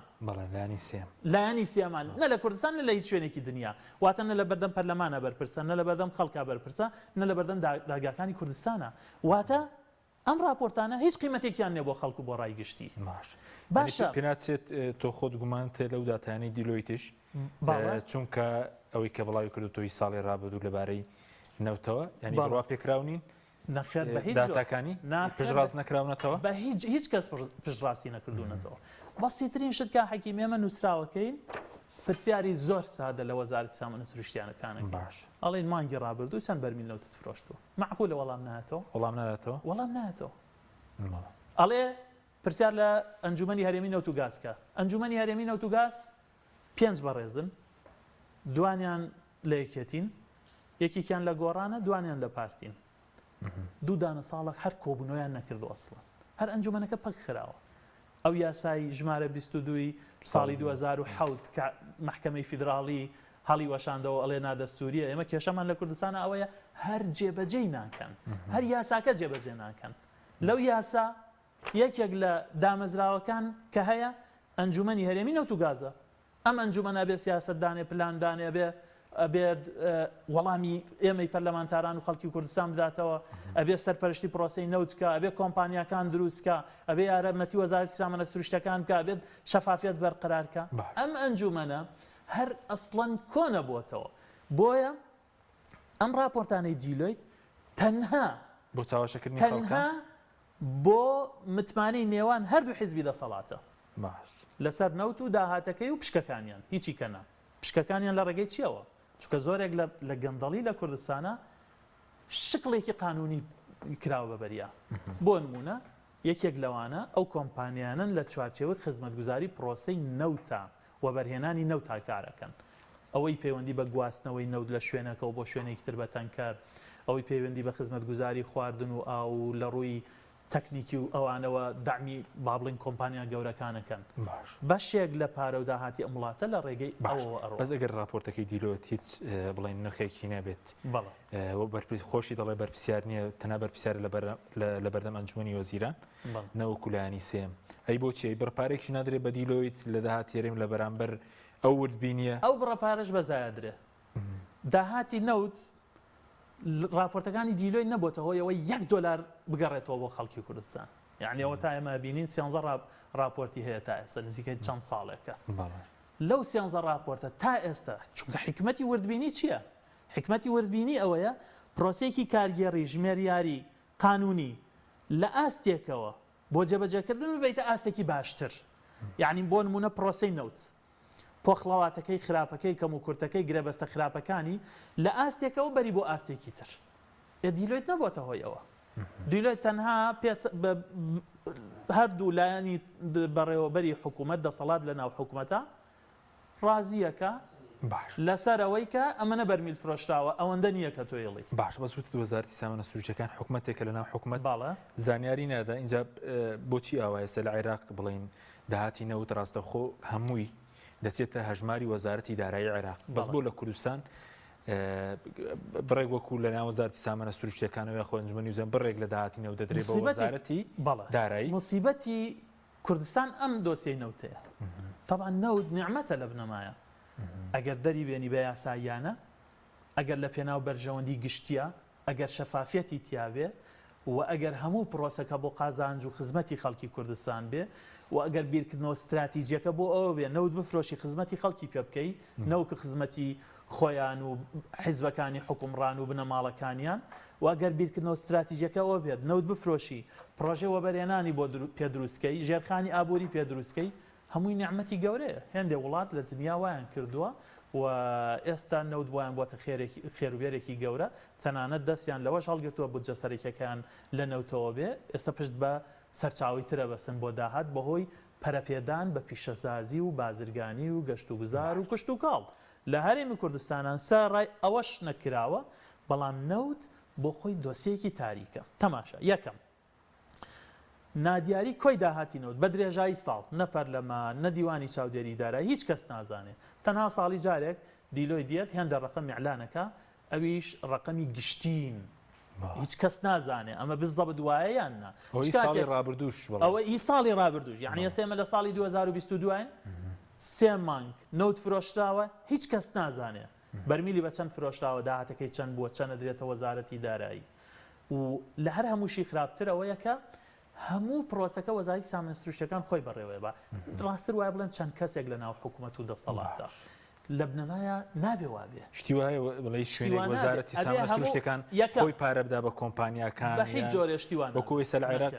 لایانی سێمان نە لە کوردستان نە لە هیچ شوێنێکی دنیا واتە نە لە بەردەم پەرلەمانە بەرپرسە نە لە بەردەم خەڵکا بەرپرسە نە لە بەردەم داگاکانی کوردستانە واتە ئەم راپۆرتانە هیچ قیمەتێکیان نیە بۆ خەڵکو بۆ ڕایگشتی باشە پێناچێت تۆ خۆت گومانتە لەو داتانی دیلۆیتش چونکە ئەوەی کە بڵاوی کردوتەوەی ساڵی ڕابردوو لەبارەی نەوتەوە ینی بڕوا پێکراونین نەخێت بە هیچ داتاکانی پشتڕاست نەکراونەتەوە بە هیچ کەس پشتڕاستی نەکردوونەتەوە بەسیترین شتکە حەکیم ئێمە نووسراوەکەین پرسیاری زۆر سادە لە وەزارەتی سامانە سروشتیانەکانە باش ئەڵێن مانگی ڕابردوو چەند بەرمیل نەوتت فرۆشتووە معقولە وەڵام نایەتەوە ئەڵێ پرسیار لە ئەنجومەنی هەرێمی نەوت و گازکە ئەنجومەنی هەرێمی نەوت و گاز 5 بەڕێزن دوانیان لە یەکێتین یەکێکیان لە گۆڕانە دوانیان لە پارتین دوو دانە ساڵک هەر کۆبوونەوەیان نەکردو ئەسڵا هەر ئەنجومەنەکە پەک خراوە ئەو یاسای ژمارە 22 ساڵی 2007 کە محکەمەی فیدراڵی هەڵی وەشاندەوە ئەڵێ نادەستوریە ئێمە کێشەمان لە کوردستانە ئەوەیە هەر جێبەجێی ناکەن هەر یاساکە جێبەجێ ناکەن لەو یاسا یەکێک لە دامەزراوەکان کە هەیە ئەنجومەنی هەرێمی نەوت و گازە ئەم ئەنجومەنە بێ سیاسەتدانێ پلاندانێ ئەبێت وەڵامی ئێمەی پەرلەمانتاران و خەڵکی کوردستان بداتەوە ئەبێ سەرپەرشتی پرۆسەی نەوتکە ئەبێ کۆمپانیاکان دروستکە ئەبێ یارمەتی وەزارەتی سامانە سروشتیەکان کە ئەبێت شەفافیت بەرقرارکە ئەم ئەنجومەنە هەر ئەسڵەن کۆنە بۆتەوە بۆیە ئەم راپۆرتانەی دیلۆیت تەنها بۆ چاوەشەکردنی تەنها بۆ متمانەی نێوان هەردوو حیزبی دەسەڵاتە باش لەسەر نەوت و داهاتەکەی و پشکەکانیان هیچی کەنا پشکەکانیان لە ڕێگەی چیەوە چونکە زۆرێک لە گەندەڵی لە کوردستانە شکڵێکی قانونی کراوە بەبەریا بۆ نمونە یەکێک لەوانە ئەو کۆمپانیانن لە چوارچێوەی خزمەتگوزاری پرۆسەی نەوتە و بەرهێنانی نەوتا کارەکەن ئەوەی پەیوەندی بە گواستنەوەی نەوت لە شوێنەکەەوە بۆ شوێنێکی تر بەتەنکار ئەوەی پەیوەندی بە خزمەتگوزاری خواردن و ئاو لە ڕووی تەکنیکی و ئەوانەوە دامی بابڵین کۆمپانیا گەورەکانەکەن بەشێک لە پارە و داهاتی ئەم وڵاتە لە ڕێگەی ئەوەوە ئەڕۆ بەس ئەگەر راپۆرتەکەی دیلۆت هیچ بڵێن نرخێکی نەبێت خۆشی دەڵێ بەرپرسیار نییە تەنها بەرپرسیار لە بەردەم ئەنجومەنی وەزیران نەوەکو لایانی سێم ئەی بۆچی بڕپارێکی نادرێت بە دیلۆیت لە داهاتێریم لە بەرامبەر ئەو وردبینیە ئەو بڕەپارەش بەزایدرێ داهاتی نەوت راپۆرتەکانی دیلۆی نەبووتە هۆیەوەی $1 بگەڕێتەوە بۆ خەڵکی کوردستان یعنی ئەوە تا ئێمە بینین 13 راپۆرتی هەیە تا ئێستا نزیکەی چەند ساڵێکە لەو 13 راپۆرتە تا ئێستا چونکە حکمەتی وردبینی چییە؟ حکمەتی وردبینی ئەوەیە پرۆسێکی کارگێڕی ژمێریاری قانونی لە ئاستێکەوە بۆ جێبەجێکردن ببیتە ئاستێکی باشتر یعنی بۆ نمونە پرۆسەی نەوت پۆخڵەواتەکەی خراپەکەی کەم و کورتەکەی گرێبەستە خراپەکانی لە ئاستێکەوە بەری بۆ ئاستێکی تر دیلۆیت نەبووتە هۆیەوە دیلۆیت تەنها هەردوو لایانی بەڕێوەبەری حکوومەت دەسەڵات لە ناو حکوومەتە ڕازیەکە لەسەرەوەی کە ئەمەنە بەرمیل فرۆشراوە ئەوەندە نییە کە تۆیڵی باش بەسووت وەزارەتی سامانە سروجەکان حکوومەتێکە لە ناو حکوومەت باڵە زانیاری نادا اینجا بۆچی ئاوایەسە لە عێراق بڵین داهاتی نەوت ڕاستەخۆ هەمووی دەچێتە هەژماری وەزارەتی دارایی عێراق بەس بۆ لە کوردستان بڕێک وەکو لە ناو وەزارەتی سامانە سروجەکانەوە خۆ ئەنجومەنی وزەن بڕێک لە داهاتی نەوت دەدرێت بە وەزارەتی دارایی موسیبەتی کوردستان ئەم دۆسیەی نەوتەیە طبعا نەوت نیعمەتە لە بنەمایە ئەگەر دەری بێنی بە یاساییانە ئەگەر لە پێناو بەرژەوەندی گشتیە ئەگەر شەفافەتی تیاوێ و ئەگەر هەموو پرۆسەکە بۆ قازانج و خزمەتی خەڵکی کوردستان بێ و ئەگەر بیرکردنەوە استراتیجیەکە بۆ ئەوە بێ نەوت بفرۆشی خزمەتی خەڵکی پێ بکەی نەوکە خزمەتی خۆیان و حیزبەکانی حکومڕان و بنەماڵەکانیان و ئەگەر بیرکردنەوە استراتیجیەکە ئەوە بێت نەوت بفرۆشی پرۆژێ وەبەرهێنانی بۆ پێدروستکەی ژێرخانی ئابووری پێدروستکەی هەمووی نیعمەتی گەورەیە هێندێک وڵات لە دنیا وایان کردووە و ئێستا نەوت بۆیان بۆتە خێروبێرێکی گەورە تەنانەت دەستیان لەوەش هەڵگرتووە بودجە سەرەکیەکان لە نەوتەوە بێ ئێستا پشت بە سەرچاوی ترە بەسن بۆ داهات بەهۆی پەرەپێدان بە پیشەسازی و بازرگانی و گەشت و گوزار و کشت و کاڵ لە هەرێمی کوردستانان سەرڕای ئەوەش نەکراوە بەڵام نەوت بۆ خۆی دۆسیەکی تاریکە تەماشا یەکەم نادیاری کۆی داهاتی نەوت بە درێژایی ساڵ نە پەرلەمان نە دیوانی چاودێری دارایی هیچ کەس نازانێت تەنها ساڵی جارێک دیلۆی دیێت هێندە ڕقەمی ئەعلانەکە ئەویش ڕقەمی گشتین هیچ کەس نازانێ ئەمە بزەبە دوایە یان نا ساڵی ڕابردوش ئەوە ئی ساڵی ڕابردوش یعنی ئێمە لە ساڵی 2022 سێ مانگ نەوت فرۆشراوە هیچ کەس نازانێ بەرمیلی بە چەند فرۆشراوە داهاتەکەی چەند بووە چەند دەدرێتە وەزارەتی دارایی و لە هەر هەمووشی خراپتر ئەوەیەکە هەموو پرۆسەکە وەزارەتی سامانە سروشتەکان خۆی بەڕێوەیە بە ڕاستتر وایە بڵێن چەند کەسێک لە ناو حکوومەت و دەسەڵاتە لە بنەمایە نابێ وابێ شتی وایە بڵێ شوێنێک وەزارەتی سامانە سروشتەکان خۆی پارە بدا بە کۆمپانیاکان بە هیچ جۆرێ شتیوان وەکو ئێستا لە عێراق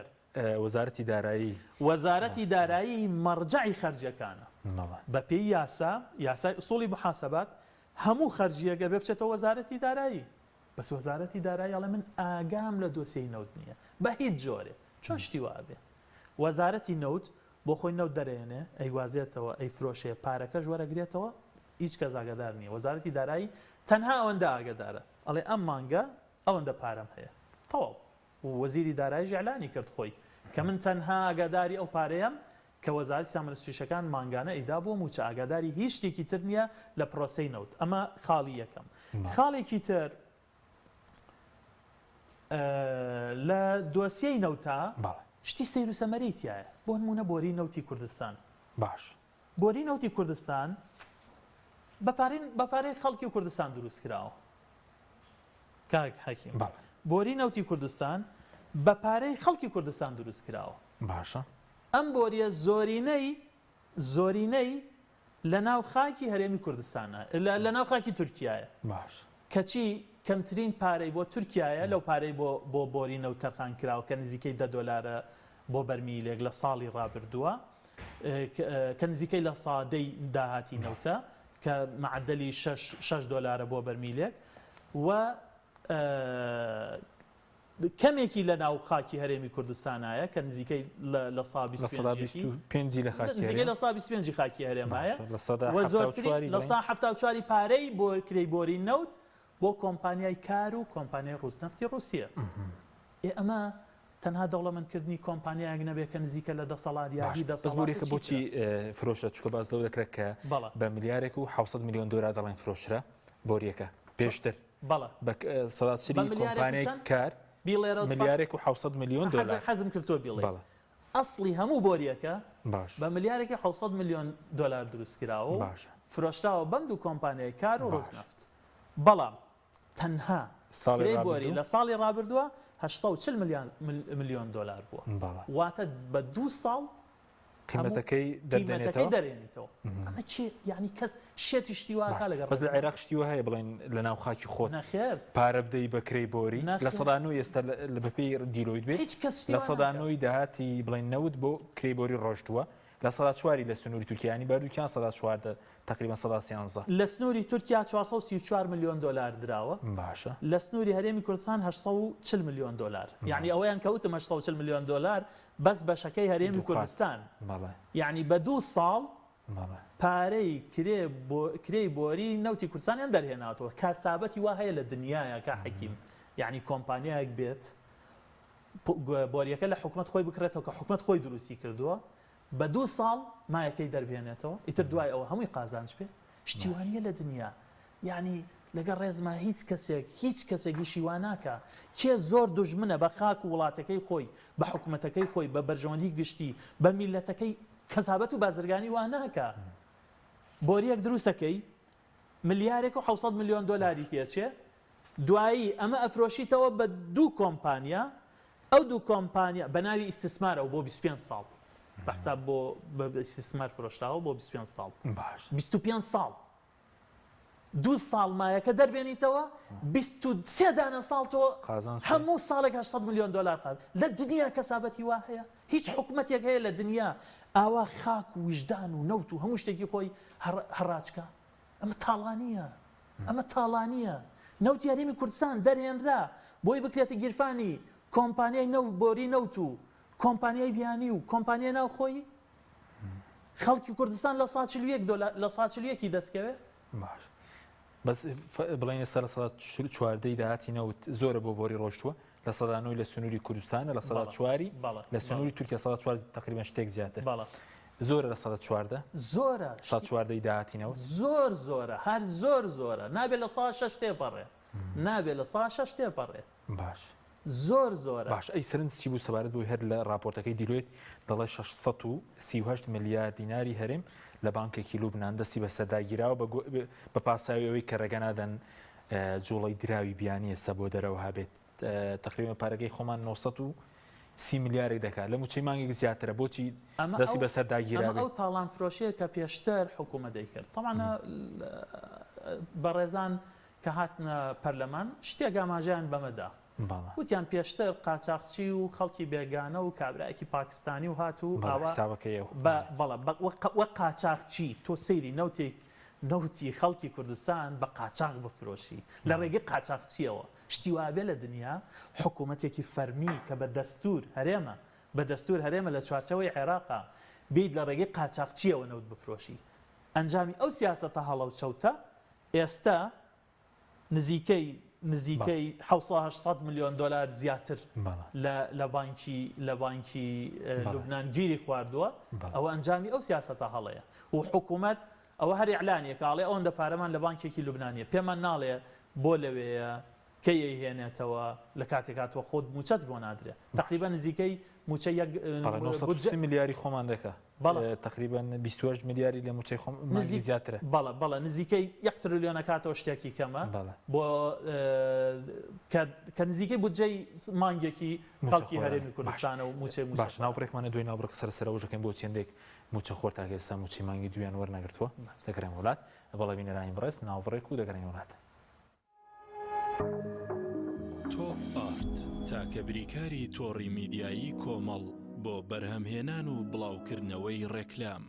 وەزارەتی دارایی وەزارەتی دارایی مەرجەعی خەرجەکانە بە پێی یاسای ئوسوڵی محاسەبات هەموو خەرجیەکە بێ بچێتەوە وەزارەتی دارایی بەس وەزارەتی دارایی ئەڵێ من ئاگام لە دۆسیەی نەوت نییە بە هیچ جۆرێ چۆن شتی وابێ وەزارەتی نەوت بۆ خۆی نەوت دەرێنێ ئەی وازێتەوە ئەی فرۆشێ پارەکەش وەرەگرێتەوە هیچ کەس ئاگادار نییە وەزارەتی دارایی تەنها ئەوەندە ئاگادارە ئەڵێ ئەم مانگە ئەوەندە پارەم هەیە تەواو وەزیری داراییش ئیعلانی کرد خۆی کە من تەنها ئاگاداری ئەو پارەیەم کە وەزارەتی سامانە سروشتەکان مانگانە ئیدا بۆ موچە ئاگاداری هیچ شتێکی تر نییە لە پرۆسەی نەوت ئەمە خاڵی یەکەم خاڵێکی تر لە دۆسیەی نەوتا شتی سیر و سەمەریتیایە بۆ نمونە بۆری نەوتی کوردستان باش بۆری نەوتی کوردستان بەپارەی خەڵکی کوردستان دروست کراوە کاک حەکیم بۆری نەوتی کوردستان بەپارەی خەڵکی کوردستان دروست کراوە باشە ئەم بۆریە زۆرینەی لە ناو خاکی هەرێمی کوردستانە لە ناو خاکی تورکایە باش کەچی کەمترین پارەی بۆ تورکایە لەو پارەی بۆ بۆری نەوت تەرخان کراوە کە نزیکەی $10 بۆ بەرمیلێک لە ساڵی ڕابردووە کە نزیکەی لە سادەی داهاتی نەوتە کە معدەلی $6 بۆ بەرمیلێک و کەمێکی لە ناو خاکی هەرێمی کوردستانایە کە نزیکەی لە سا 25 لە نزیکەی لە سا 25 خاکی هەرێمایە لە زۆرترین لە سا 74 پارەی بۆ کرێی بۆری نەوت بۆ کۆمپانیای کار و کۆمپانیای ڕووسنەفتی رووسیە ئەمە تەنها دەوڵەمەندکردنی کۆمپانیایەک نەبێت کە نزیکە لە دەسەڵاتیابی بەسبوورێکە بۆچی فرۆشە چکە باز لەو دەکرێت کە بە ملیارێک و $700 میلیۆن دەڵێن فرۆشرە بۆریەکە پێشتر سەداتشری کۆمپانیای کار ملیارێک و $700 میلیۆن حەزم کردۆ بڵێ ئەسڵی هەموو بۆریەکە بە ملیارێکی $700 میلیۆن دروست کراوە فرۆشراوە بەم دوو کۆمپانیای کار و ڕۆژنەفت بەڵام تەنها بۆری لە ساڵی ڕابردووە $840 میلیۆن بووە واتە بە 2 ساڵ قیمەتەکەی دەرێنێتەوە ئەمە چی یعنی کەس شێتی شتیواکە لەگەڵ بەس لە عێراق شتیوە هەیە بڵێن لە ناو خاکی خۆت نەخێر پارە بدەی بەکرەی بۆری لە سەدانەوەی ئێستا لە بەپێی دیلۆیت بێت لە سەدانەوەی داهاتی بڵێن نەوت بۆ کرێی بۆری ڕۆژتووە لە سەدا چواری لە سنووری تورکیانی بەردووکیان سەدا چواردە تقریبا 113 لە سنووری تورکیا $434 میلیۆن دراوە باشە لە سنووری هەرێمی کوردستان $840 میلیۆن یعنی ئەوەیان کەوتم $840 میلیۆن بەس بەشەکەی هەرێمی کوردستان یعنی بە 2 ساڵ پارەی کرێی بۆری نەوتی کوردستانیان دەرهێناتەوە کاسابەتی وا هەیە لە دنیاە کە حەکیم یعنی کۆمپانیایەک بێت بۆریەکە لە حکومەت خۆی بکرێتەوە کە حکومەت خۆی دروستی کردووە بە 2 ساڵ مایەکەی دەربێنێتەوە ئیتر دوای ئەوە هەمووی قازانج بێ شتیوانیە لە دنیا یعنی لەگەڵ ڕێزما هیچ کەسێکی شیواناکە کێ زۆر دوژمنە بە خاک و وڵاتەکەی خۆی بە حکومەتەکەی خۆی بە بەرژەوەندی گشتی بە میلەتەکەی کەسابەت و بازرگانی واناکە بۆریەک دروستەکەی ملیارێک و $700 میلیۆن تێچێ دوایی ئەمە ئەفرۆشیتەوە بە 2 کۆمپانیا ئەو 2 کۆمپانیا بە ناوی ئیستثمارەوە بۆ 25 ساڵ بەحساب بۆ ئیستثمار فرۆشراوە بۆ 25 ساڵ 25 ساڵ 2 ساڵ مایەکە دەربێنیتەوە 23 دانە ساڵ تۆ هەموو ساڵێک $800 میلیۆن قات لە دنیا کەسابەتی وا هەیە هیچ حکومەتێک هەیە لە دنیا ئاوا خاک و وجدان و نەوت و هەموو شتێکی خۆی هەڕاجکە ئەمە تاڵانیە نەوتی هەرێمی کوردستان دەرهێنرا بۆی بکرێتە گیرفانی کۆمپانیای نەوت بۆری نەوت و کۆمپانیای بیانی و کۆمپانیای ناوخۆیی خەڵکی کوردستان لە $141 دەستکەوێت باش بەس بڵێن ئێستا لە سەدا چواردەی داهاتی نەوت زۆرە بۆ بۆری ڕۆژتووە لە سەدانەوەی لە سنووری کوردستانە لە سەدا چواری لە سنووری تورکیا سەدا چوار تقریبا شتێک زیاتر زۆرە لە سەدا چواردە زۆرە چواردەی داهاتی نەوت زۆرە هەر زۆرە نابێت لە 6 تێپەڕێ نابێت لە 6 تێپەڕێ باش زۆر باش ئەی سرنج چی بوو سەبارەت بۆی هەر لە راپۆرتەکەی دیلۆیت دەڵێ 638 ملیار دیناری هەرێم لە بانکێکی لوبنان دەستی بە سەرداگیراوە بە پاساویەوەی کە ڕێگەنادەن جوڵی دراوی بیانی ئێستا بۆ دەرەوە هابێت تقریبا پارەکەی خۆمان 930 ملیارێک دەکات لە موچەی مانگێک زیاترە بۆچی دەستی بە سەرداگیراوە ئەو تاڵان فرۆشیە کە پێشتر حکوومەت دەیکرد تەمانە بەڕێزان کە هاتنە پەرلەمان شتێک ئاماژیان بەمەدا وتیان پێشتر قاچاقچی و خەڵکی بێگانە و کابراایکی پاکستانی و هات و وە قاچاقچی تۆ سەیری نەوتی خەڵکی کوردستان بە قاچاق بفرۆشی لە ڕێگەی قاچاقچیەوە شتی وابێ لە دنیا حکوومەتێکی فەرمی کە بە دەستور هەرێمە لە چوارچەوەی عێراقا بیت لە ڕێگەی قاچاقچیەوە نەوت بفرۆشی ئەنجامی ئەو سیاسەتە هەڵە و چەوتە ئێستا نزیکەی $700 میلیۆن زیاتر لە بانکی لوبنان گیری خواردووە ئەوە ئەنجامی ئەو سیاسەتە هەڵەیە و حکوومەت ئەوە هەر ئیعلانیە کاڵێ ئەوەندە پارەمان لە بانکێکی لوبنانیە پێمان ناڵێ بۆ لەوەیە کە هێنێتەوە لە کاتێکاتوە خۆت موچەت بۆ نادرێت تقریبا نزیکەی موچە 930 میلیاری خۆمان دەکە تقریبا 28 میلیاری لە موچەی خۆمانزی زیاترە بەڵە نزیکەی 1 تریلیۆن کاتەوە شتێکی کەمە بۆ کە نزیکەی بودجەی مانگێکی خەڵکی هەرێمی کوردستانە و موچەی باش ناوبڕێکمانە دوای ناوبڕێک سەرسەرە وژەکەین بۆ چێندێک موچە خۆر تا ئێستا موچی مانگی دویان وەرنەگرتووە دەگەڕێن وڵات بەڵێ بینەرانی بڕێست ناوبڕێک و دەگەڕێن وڵات تۆپ ئارت تاکە بریکاری تۆڕی میدیایی کۆمەڵ بۆ بەرهەمهێنان و بڵاوکردنەوەی ڕێکلام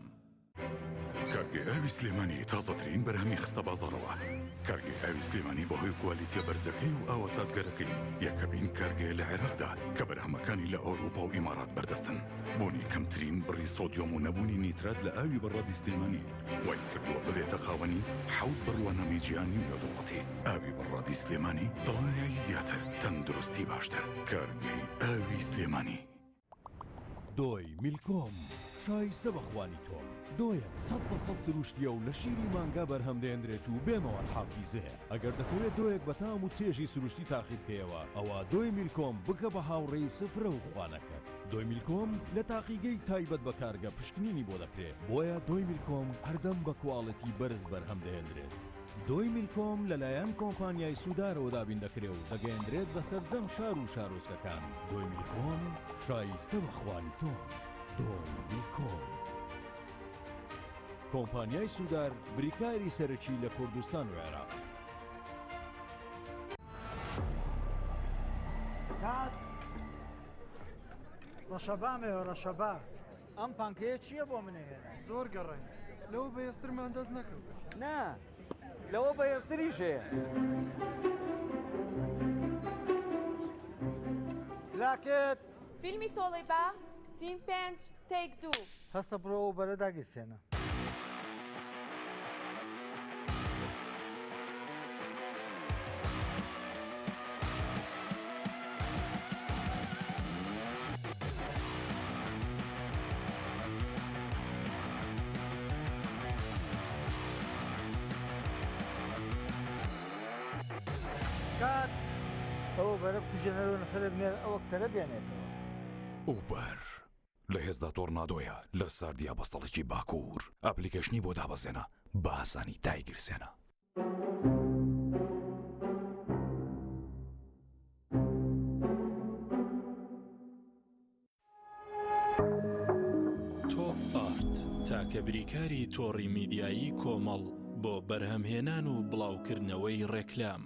کارگەی ئاوی سلێمانی تازەترین بەرهەمی خستە بازاڕەوە کارگەی ئاوی سلێمانی بەهۆی کوالیتیە بەرزەکەی و ئاوە سازگەرەکەی یەکەمین کارگەیە لە عێراقدا کە بەرهەمەکانی لە ئەوروپا و ئیمارات بەردەستن بۆنی کەمترین بڕی سۆدیۆم و نەبوونی نیترات لە ئاوی بەڕادی سلێمانی وای کردووە ببێتە خاوەنی 7 بڕوانەمی جیهانی و دەوڵەتی ئاوی بەڕادی سلێمانی دڵنیایی زیاتر تەندروستی باشتر کارگەی ئاوی سلێمانی دۆی میلکۆم شایستە بەخوانی تۆم دۆیەک 100% سروشتیە و لە شیری مانگا بەرهەم دێنرێت و بێمەوە حافیزەیە ئەگەر دەکەوێت دۆیەک بە تام و چێژی سروشتی تاقیب بکەیەوە ئەوە دۆی میلکۆم بکە بە هاوڕێی سفرە و خوانەکەت دۆی میلکۆم لە تاقیگەی تایبەت بە کارگە پشکنینی بۆ دەکرێت بۆیە دۆی میلکۆم هەردەم بە کواڵەتی بەرز بەرهەم دێنرێت دۆی میلکۆم لەلایەن کۆمپانیای سوودارەوە دابین دەکرێت و دەگەیەندرێت بەسەر جەم شار و شارۆچکەکان دۆی میلکۆم شایستە بەخوانی تۆم دۆی میلکۆم کۆمپانیای سوودار بریکاری سەرەکی لە کوردستان و عێراق ڕەشەبامێ ڕەشەبا ئەم پانکەیە چییە بۆ منێهێنا زۆر گەڕێن لەوە بەهێزترمان دەست نەکەوت نا لەوە بەهێزتریش هەیە لاکێت فیلمی تۆڵی بە سین 5 تێک 2 هەستە بڕەوە بەرە داگیرسێنە کات ئەوە بەرە کوژێنەرەوە نەفرە بنێر ئەوە کتەرە بێنێتەوە ئوبەر لە هێزدا تۆڕنادۆیە لە ساردیا بەستەڵێکی باکوور ئەپلیکەشنی بۆ دابەزێنە بە ئاسانی دایگیرسێنە تۆپ ئارت تاکە بریکاری تۆڕی میدیایی کۆمەڵ بۆ بەرهەمهێنان و بڵاوکردنەوەی ڕێکلام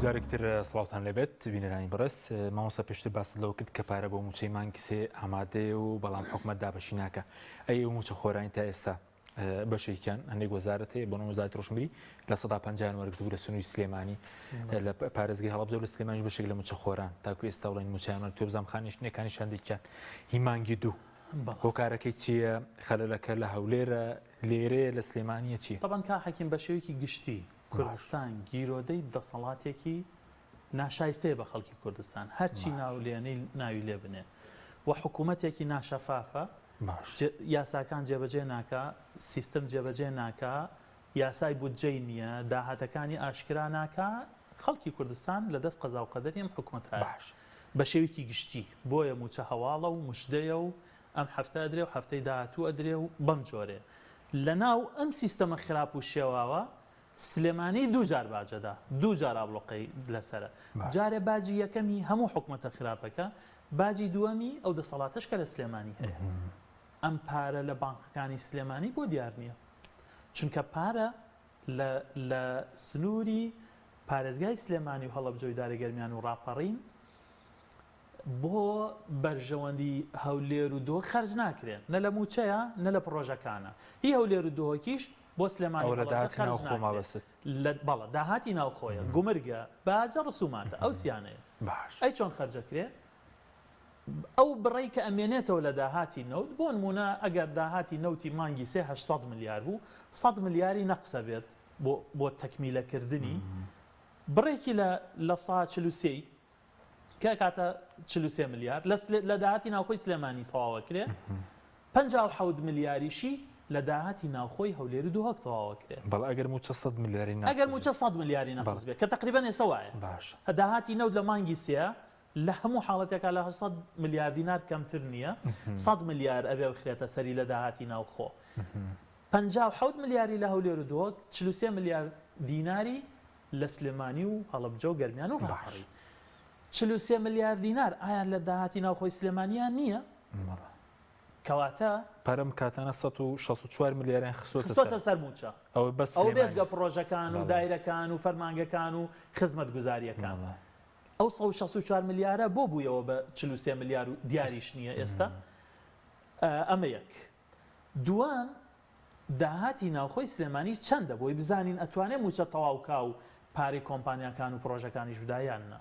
جارێکتر سڵاوتان لەبێت بینەرانی بەڕێز مامۆستا پێشتر باس لەوە کرد کە پارە بۆ موچەی مانگی سێ ئامادەیە و بەڵام حکومەت دابەشی ناکە ئەی موچە خۆرانی تا ئێستا بەشێکیان هەندێک وەزارەت هەیە بۆ وەزارەتی ڕۆژنبیری لە 150 وەرگرتووە لە سنووری سلێمانی لە پارێزگای هەڵەبجە لە سلێمانی بەشێک لە موچە خۆران تاکو ئێستا وڵین موچیان تۆ بزانخانی شتێکانی شاندێکیان هی مانگی دوو هۆکارەکەی چییە خەلەلەکە لە هەولێرە لێرەیە لە سلێمانیە چی؟ طبعاً کا حەکیم بە شێوەیەکی گشتی کوردستان گیرۆدەی دەسەڵاتێکی ناشایستەیە بە خەڵکی کوردستان هەرچی ناولێنەی ناوی لێ بنێ و حکوومەتێکی ناشەفافە یاساکان جێبەجێ ناکە سیستم جێبەجێ ناکە یاسای بودجەی نییە داهاتەکانی ئاشکرا ناکە خەڵکی کوردستان لە دەست قەزا و قەدەری ئەم حکوومەت بە شێوەیەکی گشتی بۆیە موچە هەواڵە و مشدەیە و ئەم هەفتە ئەدرێ و هەفتەی داهاتوو ئەدرێ و بەم جۆرێ لە ناو ئەم سیستەمە خراپ و شێواوە سلێمانی دووجار باجەدا دووجار ئابلۆقەی لەسرە جارێ باجی یەکەمی هەموو حکوومەتە خراپەکە باجی دووەمی ئەو دەسەڵاتش کە لە سلێمانی هەیە ئەم پارە لە بانکەکانی سلێمانی بۆ دیار نییە چونکە پارە لە سنووری پارێزگای سلێمانی و هەڵەبجە و دارەگەرمیان و ڕاپەڕین بۆ بەرژەوەندی هەولێر و دۆ خەرج ناکرێن نە لە موچەیە نە لە پرۆژەکانە هی هەولێر و دۆکیش بۆ سلێمانی بەڵە داهاتی ناوخۆیە گومرگە باجە ڕسوماتە ئەو سیانەیە ئەی چۆن خەرجەکرێ ئەو بڕێی کە ئەمێنێتەوە لە داهاتی نەوت بۆ نمونە ئەگەر داهاتی نەوتی مانگی 800 میلیار بوو 100 میلیاری نەقسە بێت بۆ تەکمیلەکردنی بڕێکی لە 143 کە کاتە 43 میلیارد لە داهاتی ناوخۆی سلێمانی تەواوەکرێ 57 میلیاریشی لە داهاتی ناوخۆی هەولێر و دووهەک تەواوەکرێ بەڵ ئەگەر موچە 100 میلیاری ئەگەر موچە 100 میلیاری نەقص بێت کە تقریبا ێستا وایە باش داهاتی نەوت لە مانگی سێ لە هەموو حاڵەتێکا لە 800 میلیارد دینار کەمتر نییە 100 میلیارد ئەبێ بخرێتە سەری لە داهاتی ناوخۆ 57 میلیاری لە هەولێر و دووەک 43 میلیارد دیناری لە سلێمانی و هەڵەبجە و گەرمیان و ڕاپەڕی 43 میلیارد دینار ئایا لە داهاتی ناوخۆی سلێمانیان نییە کەواتە پەرم کاتانە 164 میلیاریان خستۆتە سەر موچە ئەو بەس ئەو بێجگە پرۆژەکان و دایرەکان و فەرمانگەکان و خزمەت گوزاریەکان ئەو 164 میلیارە بۆ بوویەوە بە 43 میلیار و دیاریش نییە ئێستا ئەمە یەک دووەم داهاتی ناوخۆی سلێمانی چەندە بۆی بزانین ئەتوانێت موچە تەواوکا و پارەی کۆمپانیاکان و پرۆژەکانیش بدایاننا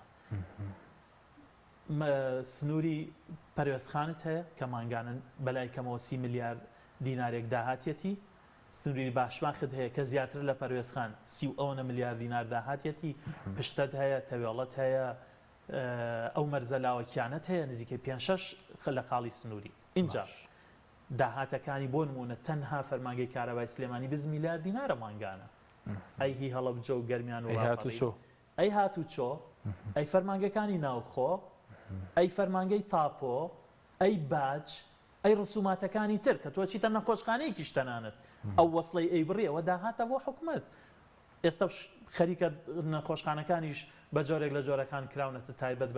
سنووری پەروێزخانت هەیە کە ماگانن بەلای کەمەوە 30 میلیارد دینارێک داهاتێتی سنووری باشماخت هەیە کە زیاتر لە پەروێزخان 30 میلیارد دینار داهاتێتی پشتت هەیە تەوێڵەت هەیە ئەو مەرزەلاوەکیانت هەیە نزیکەی 5-6 لە خاڵی سنووری اینجا داهاتەکانی بۆ نمونە تەنها فەرمانگەی کارەبای سلێمانی 20 میلیارد دینارە ماگانە ئەی هی هەڵەبجە و گەرمیان و ئەی هاتوچۆ ئەی فەرمانگەکانی ناوخۆ ئەی فەرمانگەی تاپۆ ئەی باج ئەی ڕسوماتەکانی تر کە تۆ چیتە نەخۆشخانەیەکیش تەنانەت ئەو وەسڵەی ئەی بڕیەوە داهاتە بۆ حکومت ئێستا خەریکە نەخۆشخانەکانیش بە جۆرێک لە جۆرەکان کراونەتە تایبەت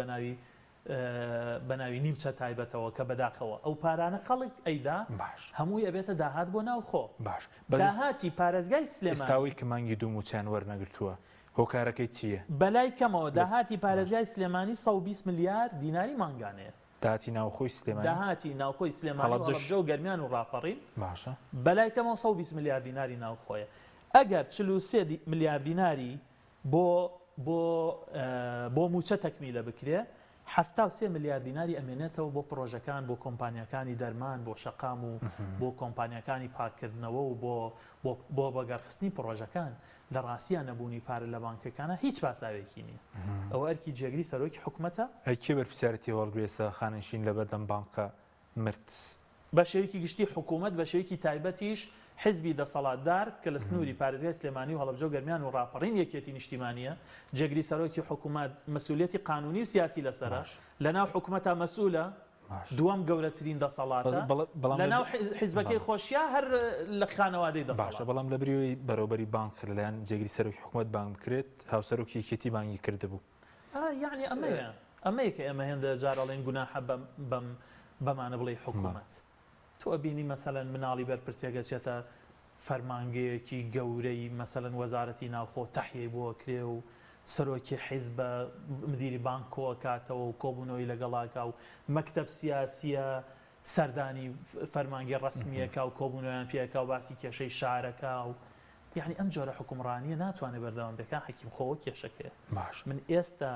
بە ناوی نیمچە تایبەتەوە کە بەداخەوە ئەو پارانە خەڵک ئەیدا هەمووی ئەبێتە داهات بۆ ناوخۆ باش داهاتی پارێزگای سلێمانی ئێستاوی کە مانگی دوو موچیان وەرنەگرتووە هۆکارەکەی چییە؟ بەلای کەمەوە داهاتی پارێزگای سلێمانی 120 میلیارد دیناری ماگانەیە داهاتی ناوخۆی سلێمانی داهاتی ناوخۆی سلێمانی هەڵەبجە و گەرمیان و ڕاپەڕین باشە بەلای کەمەوە 120 میلیارد دیناری ناوخۆیە ئەگەر 43 میلیارد دیناری بۆ موچە تەکمیلە بکرێ 73 میلیارد دیناری ئەمێنێتەوە بۆ پرۆژەکان بۆ کۆمپانیەکانی دەرمان بۆ شەقام و بۆ کۆمپانیەکانی پاکردنەوە و بۆ بەگەڕخستنی پرۆژەکان لە ڕاستیان نەبوونی پارە لە بانکەکانە هیچ پاساوێکی نییە ئەوە ئەرکی جێگری سەرۆکی حکوومەتە ئەیکێ بەرپرسیارەتی هەڵگرێسە خانشین لە بەردەم بانکە مرد بە شێوەیەکی گشتی حکوومەت بە شێوەیەکی تایبەتیش حزبی دەسەڵاتدار کە لە سنووری پارێزگای سلێمانی و هەڵەبجە و گەرمیان و ڕاپەڕین یەکێتی نیشتیمانیە جێگری سەرۆکی حکوومەت مەسئولیەتی قانونی و سیاسی لەسەرە لەناو حکوومەتە مەسئولە دووەم گەورەترین دەسەڵاتە لەناو حیزبەکەی خۆشیە هەر لە خانەوادەی دەسەڵاتە بەڵام لە بریەوەی بەرەوبەری بانک لەلایەن جێگری سەرۆکی حکوومەت بانک بکرێت هاوسەرۆکی یەکێتی بانگی کردبوو یعنی ئەمەیە کە ئێمە هێندە جارەڵێن گوناحە بەمانە بڵێ حکوومەت تۆ ئەبینی مەسەلەن مناڵی بەرپرسێگە چێتە فەرمانگەیەکی گەورەی مەسەلەن وەزارەتی ناوخۆ تەحیەی بۆ کرێ و سەرۆکی حیزبە مدیری بانک کۆکاتەوە و کۆبوونەوەی لەگەڵاکە و مەکتەب سیاسیە سەردانی فەرمانگەی ڕەسمیەکە و کۆبوونەوەیان پێەکە و باسی کێشەی شارەکە و یعنی ئەم جۆرە حکومڕانیە ناتوانێت بەردەوام بێکان حەکیم خۆوە کێشەکەیە من ئێستا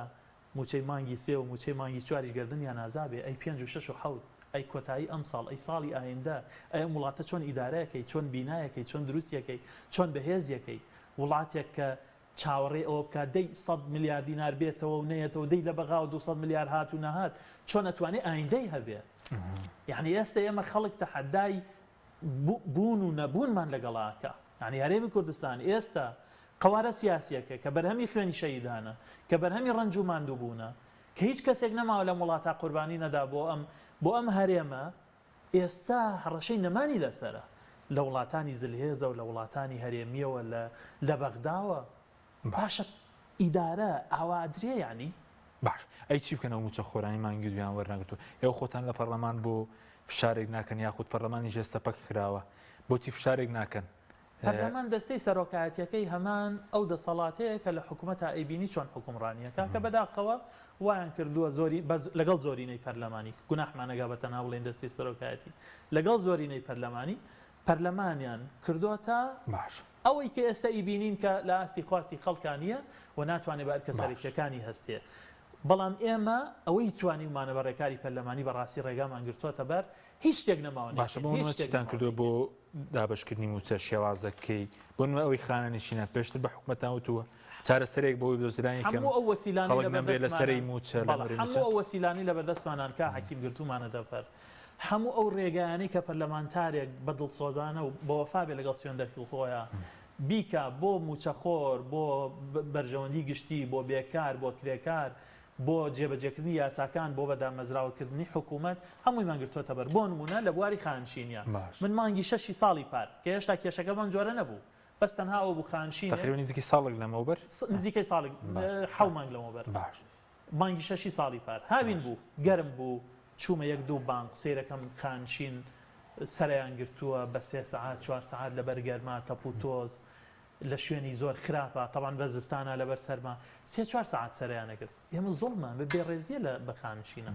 موچەی مانگی سێ و موچەی مانگی چواریش گردنیان نازابێ ئەی 5 و 6 و 7 ئەی کۆتایی ئەم ساڵ ئەی ساڵی ئایندە ئەم وڵاتە چۆن ئیدارەیەکەی چۆن بینایەکەی چۆن دروستیەکەی چۆن بەهێزیەکەی وڵاتێک کە چاوەڕێ ئەوە بکە دەی 100 میلیارد دینار بێتەوە و نێتەوە دەی لە بەغا و 200 میلیارد هات و نەهات چۆن ئەتوانێت ئایندەی هەبێ یعنی ئێستا ئێمە خەڵک تەحەدای بوون و نەبوونمان لەگەڵاکە یعنی هەرێمی کوردستان ئێستا قوارە سیاسیەکە کە بەرهەمی خوێنی شەیدانە کە بەرهەمی ڕەنج و ماندووبوونە کە هیچ کەسێک نەماوە لە وڵاتە قوربانی نەدا بۆ ئەم هەرێمە ئێستا هەڕەشەی نەمانی لەسرە لە وڵاتانی زلهێزە و لە وڵاتانی هەرێمیەوە لە بەغداوە باشە ئیدارە ئاوادرێ ینی باش ئەی چی بکەنەوە موچە خۆرانی مانگی دویان وەرنەگرتو ئێوە خۆتان لە پەرلەمان بۆ فشارێک ناکەن یاخود پەرلەمانی ژێستە پەک کراوە بۆتی فشارێک ناکەن پەرلەمان دەستەی سەرۆکایەتیەکەی هەمان ئەو دەسەڵاتەیە کە لە حکوومەتە ئەیبینی چۆن حکومڕانیەکە کە بەداخەوە وایان کردووە زۆری لەگەڵ زۆرینەی پەرلەمانی گوناحمانەگا بە تەنها بڵێن دەستی سەرۆکایەتی لەگەڵ زۆرینەی پەرلەمانیان کردووە تا باش ئەوەی کە ئێستا ئیبینین کە لە ئاستی خواستی خەڵکانیە و ناتوانێت بە ئەرکە سەرکیەکانی هەستێ بەڵام ئێمە ئەوەی توانی ومانە بە ڕێکاری پەرلەمانی بەڕاستی ڕێگامان گرتووەتە بەر هیچ شتێک نەماوە باشە بۆ چیتان کردووە بۆ دابشکردنی موچە شێوازەکەی بۆ ئەوەی خانە نشینە پێشتر بە حکوومەتان وتووە چارەسەرێک بۆی دۆزرانی هەموو ئەو وەسیلانی لە سەری موچە هەموو ئەو وەسیلانی لە بەردەستمانان کا حەکیم گرتومانە دەبەر هەموو ئەو ڕێگەیانەی کە پەرلەمانتارێک بە دڵسۆزانە و بە وەفا بێ لەگەڵ سوێندەرکی خۆیان بیکە بۆ موچەخۆر بۆ بەرژەوەندی گشتی بۆ بێکار بۆ کرێکار بۆ جێبەجێکردنی یاساکان بۆ بەدامەزراوەکردنی حکوومەت هەمووی مانگرتوۆتە بەر بۆ نمونە لە بواری خانشینیان من مانگی 6 ساڵی پار کە هێشتا کێشەکە بەم جۆرە نەبوو بەس تەنها ئەو بوو خانشین تقریبا نزیکی ساڵێک لەمەوبەر نزیکەی ساڵێک 7 مانگ لەمەوبەر مانگی 6 ساڵی پار هاوین بوو گەرم بوو چوومە 1-2 بانک سیرەکەم خانشین سەریان گرتووە بە 3 ساعات 4 ساعات لەبەر گەرما تەپ و تۆز لە شوێنی زۆر خراپە تەبان بە زستانە لەبەر سەرما 3-4 ساعات سەریانەگرت ئێمە زوڵمان بە بێڕێزیە لە بەخانشینە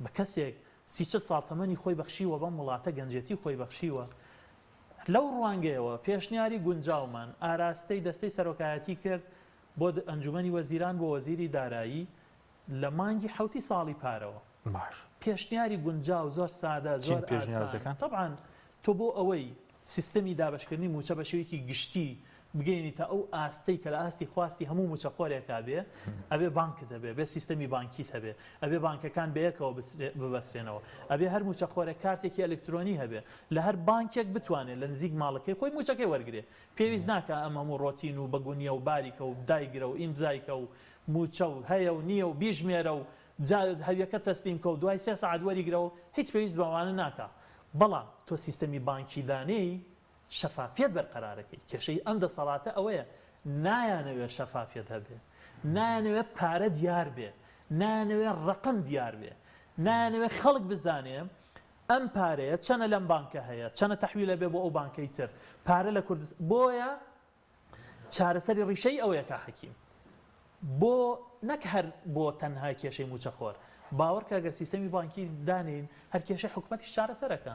بە کەسێک 30 ساڵ تەمەنی خۆی بەخشیوە بەم وڵاتە گەنجێتی خۆی بەخشیوە لەو ڕوانگەیەوە پێشنیاری گونجاومان ئاراستەی دەستەی سەرۆکایەتی کرد بۆ ئەنجومەنی وەزیران بۆ وەزیری دارایی لە مانگی 7 ساڵی پارەوە پێشنیاری گونجاو زۆر سادە زۆر ئاسان طبعاً تۆ بۆ ئەوەی سیستەمی دابشکردنی موچە بە شێوەیەکی گشتی بگەینی تا ئەو ئاستەی کە لە ئاستی خواستی هەموو موچەخۆرێکا بێ ئەبێ بانکت هەبێ بێ سیستەمی بانکیت هەبێ ئەبێ بانکەکان بەیەکەوە ببەسرێنەوە ئەبێ هەر موچەخۆرێک کارتێکی ئەلکترۆنی هەبێ لە هەر بانکێک بتوانێت لە نزیک ماڵەکەی خۆی موچەکەی وەرگێ پێویست ناکە ئەم هەموو ڕۆتین و بەگونیە و باریکە و دایگرە و ئیمزایکە و موچە و هەیە و نییە و بیژمێرە و هەویەکە تەسلیم کە و دوای 3 ساعت وەریگرەوە هیچ پێویست بەوانە ناکە بەڵام تۆ سیستەمی بانکی دانەی شەفافیت بەرقەرارەکەی کێشەی ئەم دەسەڵاتە ئەوەیە نایانەوێت شەفافیت هەبێ نایانەوێت پارە دیار بێ نایانەوێت ڕقم دیار بێ نایانەوێت خەڵک بزانێ ئەم پارەیە چەنە لەم بانکە هەیە چەنە تەحویلە بێ بۆ ئەو بانکەی تر پارە لە کوردستان بۆیە چارەسەری ڕیشەی ئەوەیە کا حەکیم بۆ نەک هەر بۆ تەنها کێشەی موچەخۆر باوەڕ کە ئەگەر سیستەمی بانکی دانین هەر کێشەی حکوومەتی چارەسەرەکە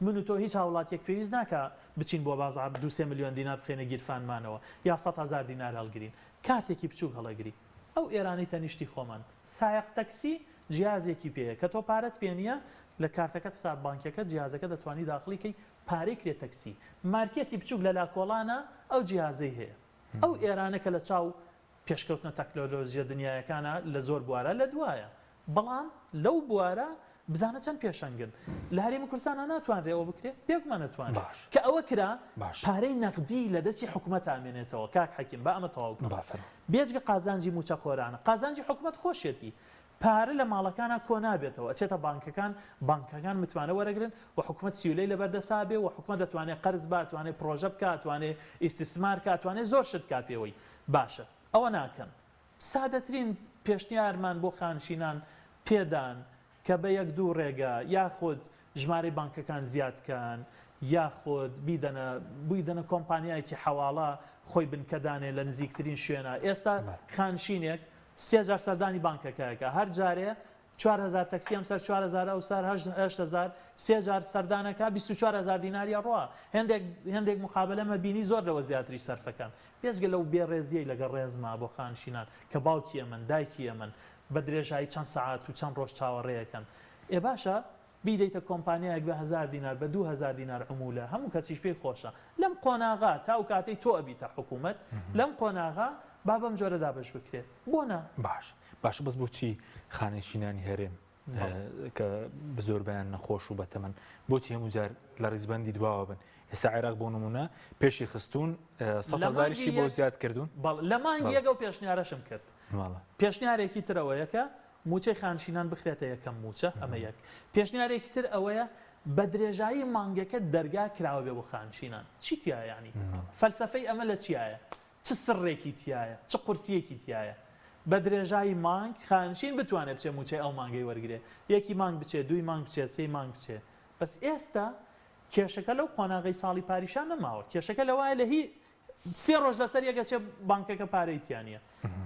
من و تۆ هیچ هاوڵاتیەک پێویست ناکە بچین بۆ بازار 2 میلیۆن دینار بخێنە گیرفانمانەوە یا 100,000 دینار هەڵگرین کارتێکی بچووک هەڵەگری ئەو ئێرانەی تەنیشتی خۆمان سایق تەکسی جیازێکی پێەیە کە تۆ پارەت پێ نییە لە کارتەکەت حساب بانکەکە جیازەکە دەتوانی داخلیکەی پارەی کرێت تەکسی مارکێتی بچووک لە لاکۆڵانە ئەو جیازەی هەیە ئەو ئێرانە کە لە چاو پێشکەوتنە تەکنۆلۆژیە دنیایەکانە لە زۆر بوارە لە دوایە بەڵام لەو بوارە بزانە چەند پێشەنگن لە هەرێمی کوردستانە ناتوانرێەوە بکرێت پێکمان نتوانێت کە ئەوە کرا پارەی نەقدی لە دەستی حکوومەت ئامێنێتەوە کاک حەکیم بە ئەمە تەواو بێجگە قازانجی موچەخۆرانە قازانجی حکوومەت خۆشێتی پارە لە ماڵەکانە کۆ نابێتەوە ئەچێتە بانکەکان متوانە وەرەگرن و حکوومەت سیولەی لەبەردەسا بێ و حکوومەت دەتوانێت قەرز باتوانێت پرۆژە بکاتوانێت ئیستیسمار کاتوانێت زۆر شت کاپێەوەی باشە ئەوە ناکەن سادەترین پێشنیارمان بۆ خانشینان پێدان کە بە 1-2 ڕێگە یاخود ژمارەی بانکەکان زیادکەن یاخود بیدەنە کۆمپانیایەکی حەواڵە خۆی بنکەدانێ لە نزیکترین شوێنە ئێستا خانشینێک 3 جار سەردانی بانکەکەیەکە هەر جارێ 4,000 تەکسی ئەم سەر 4,000 ئەو سەر 8,000 3 جار سەردانەکە 24,000 دیناری ڕوا هەندێک مقابلەمە بینی زۆر لەوە زیاتری سەرفەکان پێشگە لەو بێڕێزیەی لەگە ڕێزما بۆ خانشینان کە باوکی ئەمن دایکی ئەمن بە درێژایی چەند سەعات و چەند ڕۆژ چاوەڕێیەکەن باشە بیدەیتە کۆمپانیایەک بە 1,000 دینار بە 2,000 دینار عمولە هەموو کەسیش پێی خۆشە لەم قۆناغا تا و کاتەی تۆ ئەبیتە حکوومەت لەم قۆناغا با بەم جۆرە دابش بکرێت بۆنە باش بەس بۆچی خانشینانی هەرێم کە بزۆر بەیان نەخۆش و بەتەمەن بۆچی هەموو جار لە ڕیزبەندی دواوە بن ئێستا عێراق بۆ نمونە پێشی خستون 100,000شی بۆ زیاد کردوون لە مانگی یەکە و پێشنیارەشم کرد پێشنیارێکی ترەوەیەکە موچەی خانشینان بخرێتە یەکەم موچە ئەمە یەک پێشنیارێکی تر ئەوەیە بە درێژایی مانگەکە دەرگا کراوە بێ بۆ خانشینان چی تایە ینی فەلسەفەی ئەمە لە چیایە چ سڕێکی تایە چ قورسیەکی تایە بە درێژایی مانگ خانشین بتوانێت بچێ موچەی ئەو مانگەی وەرگێ یەکی مانگ بچێ 2 مانگ بچێ 3 مانگ بچێ بەس ئێستا کێشەکە لەو قۆناغی ساڵی پاریشان نەماوە کێشەکە لەوایە لە هی 3 ڕۆژ لەسەر یەکەچێ بانکەکە پارەیتیانە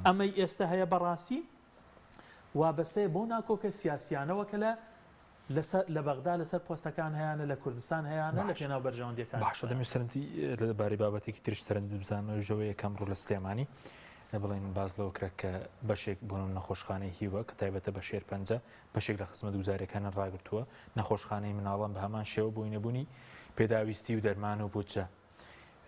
ئەمەی ئێستا هەیە بەڕاستی وابەستەیە بۆ ناکۆکە سیاسیانەوە کە لە بەغدا لەسەر پۆستەکان هەیەە لە کوردستان هەیەە لە پێناو بەرژەوەندیەکان باشە دەمی سەرنجی لەبارەی بابەتێکی ترش سەرنجی بزانەوە ژەوەیە کەم ڕوو لە سلێمانی بڵێن باز لەوە کرا کە بەشێک بۆنم نەخۆشخانەی هیوە کە تایبەتە بە شێر پەنجە بەشێک لە خزمەت گوزاریەکانە ڕاگرتووە نەخۆشخانەی مناڵان بە هەمان شێوە بۆی نەبوونی پێداویستی و دەرمان و بودجە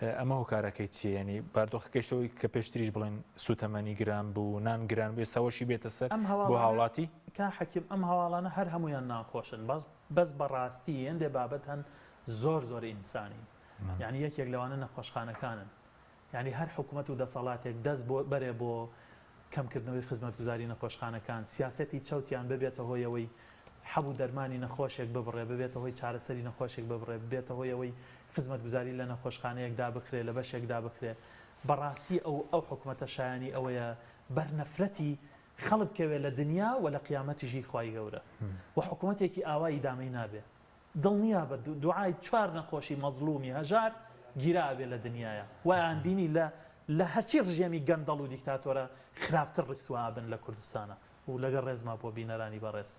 ئەمە هۆکارەکەی چیە؟ ینی باردۆخەکەشتەوەی کە پێشتریش بڵێن سوتەمەنی گران بوو نان گران بێ سەوەشی بێتە سەر بۆ هاوڵاتی کا حەکیم ئەم هەواڵانە هەر هەمویان ناخۆشن بەس بەڕاستی هێندێ بابەت هەن زۆر ئینسانی یعنی یەکێک لەوانە نەخۆشخانەکانن یعنی هەر حکوومەت و دەسەڵاتێک دەست بەرێ بۆ کەمکردنەوەی خزمەتگوزاری نەخۆشخانەکان سیاسەتی چەوتیان ببێتە هۆیەوەی حەبوو دەرمانی نەخۆشێک ببڕێ ببێتە هۆی چارەسەری نەخۆشێک ببڕێ ببێتە هۆیەوەی خزمەتگوزاری لە نەخۆشخانەیەکدا بکرێ لە بەشێکدا بکرێ بەڕاستی ئەو حکوومەتە شایانی ئەوەیە بەرنەفرەتی خەڵک بکەوێت لە دنیا و لە قیامەتیژی خوای گەورە و حکوومەتێکی ئاوایی دامەی نابێ دڵنیا بە دوعای 4 نەخۆشی مەزلومی هەژار گیرابێ لە دنیاە وایان بینی لە هەرچی ڕژێمی گەندەڵ و دیکتاتۆرە خراپتر ڕسوابن لە کوردستانە و لەگەڵ ڕێزما بۆ بینەرانی بەڕێز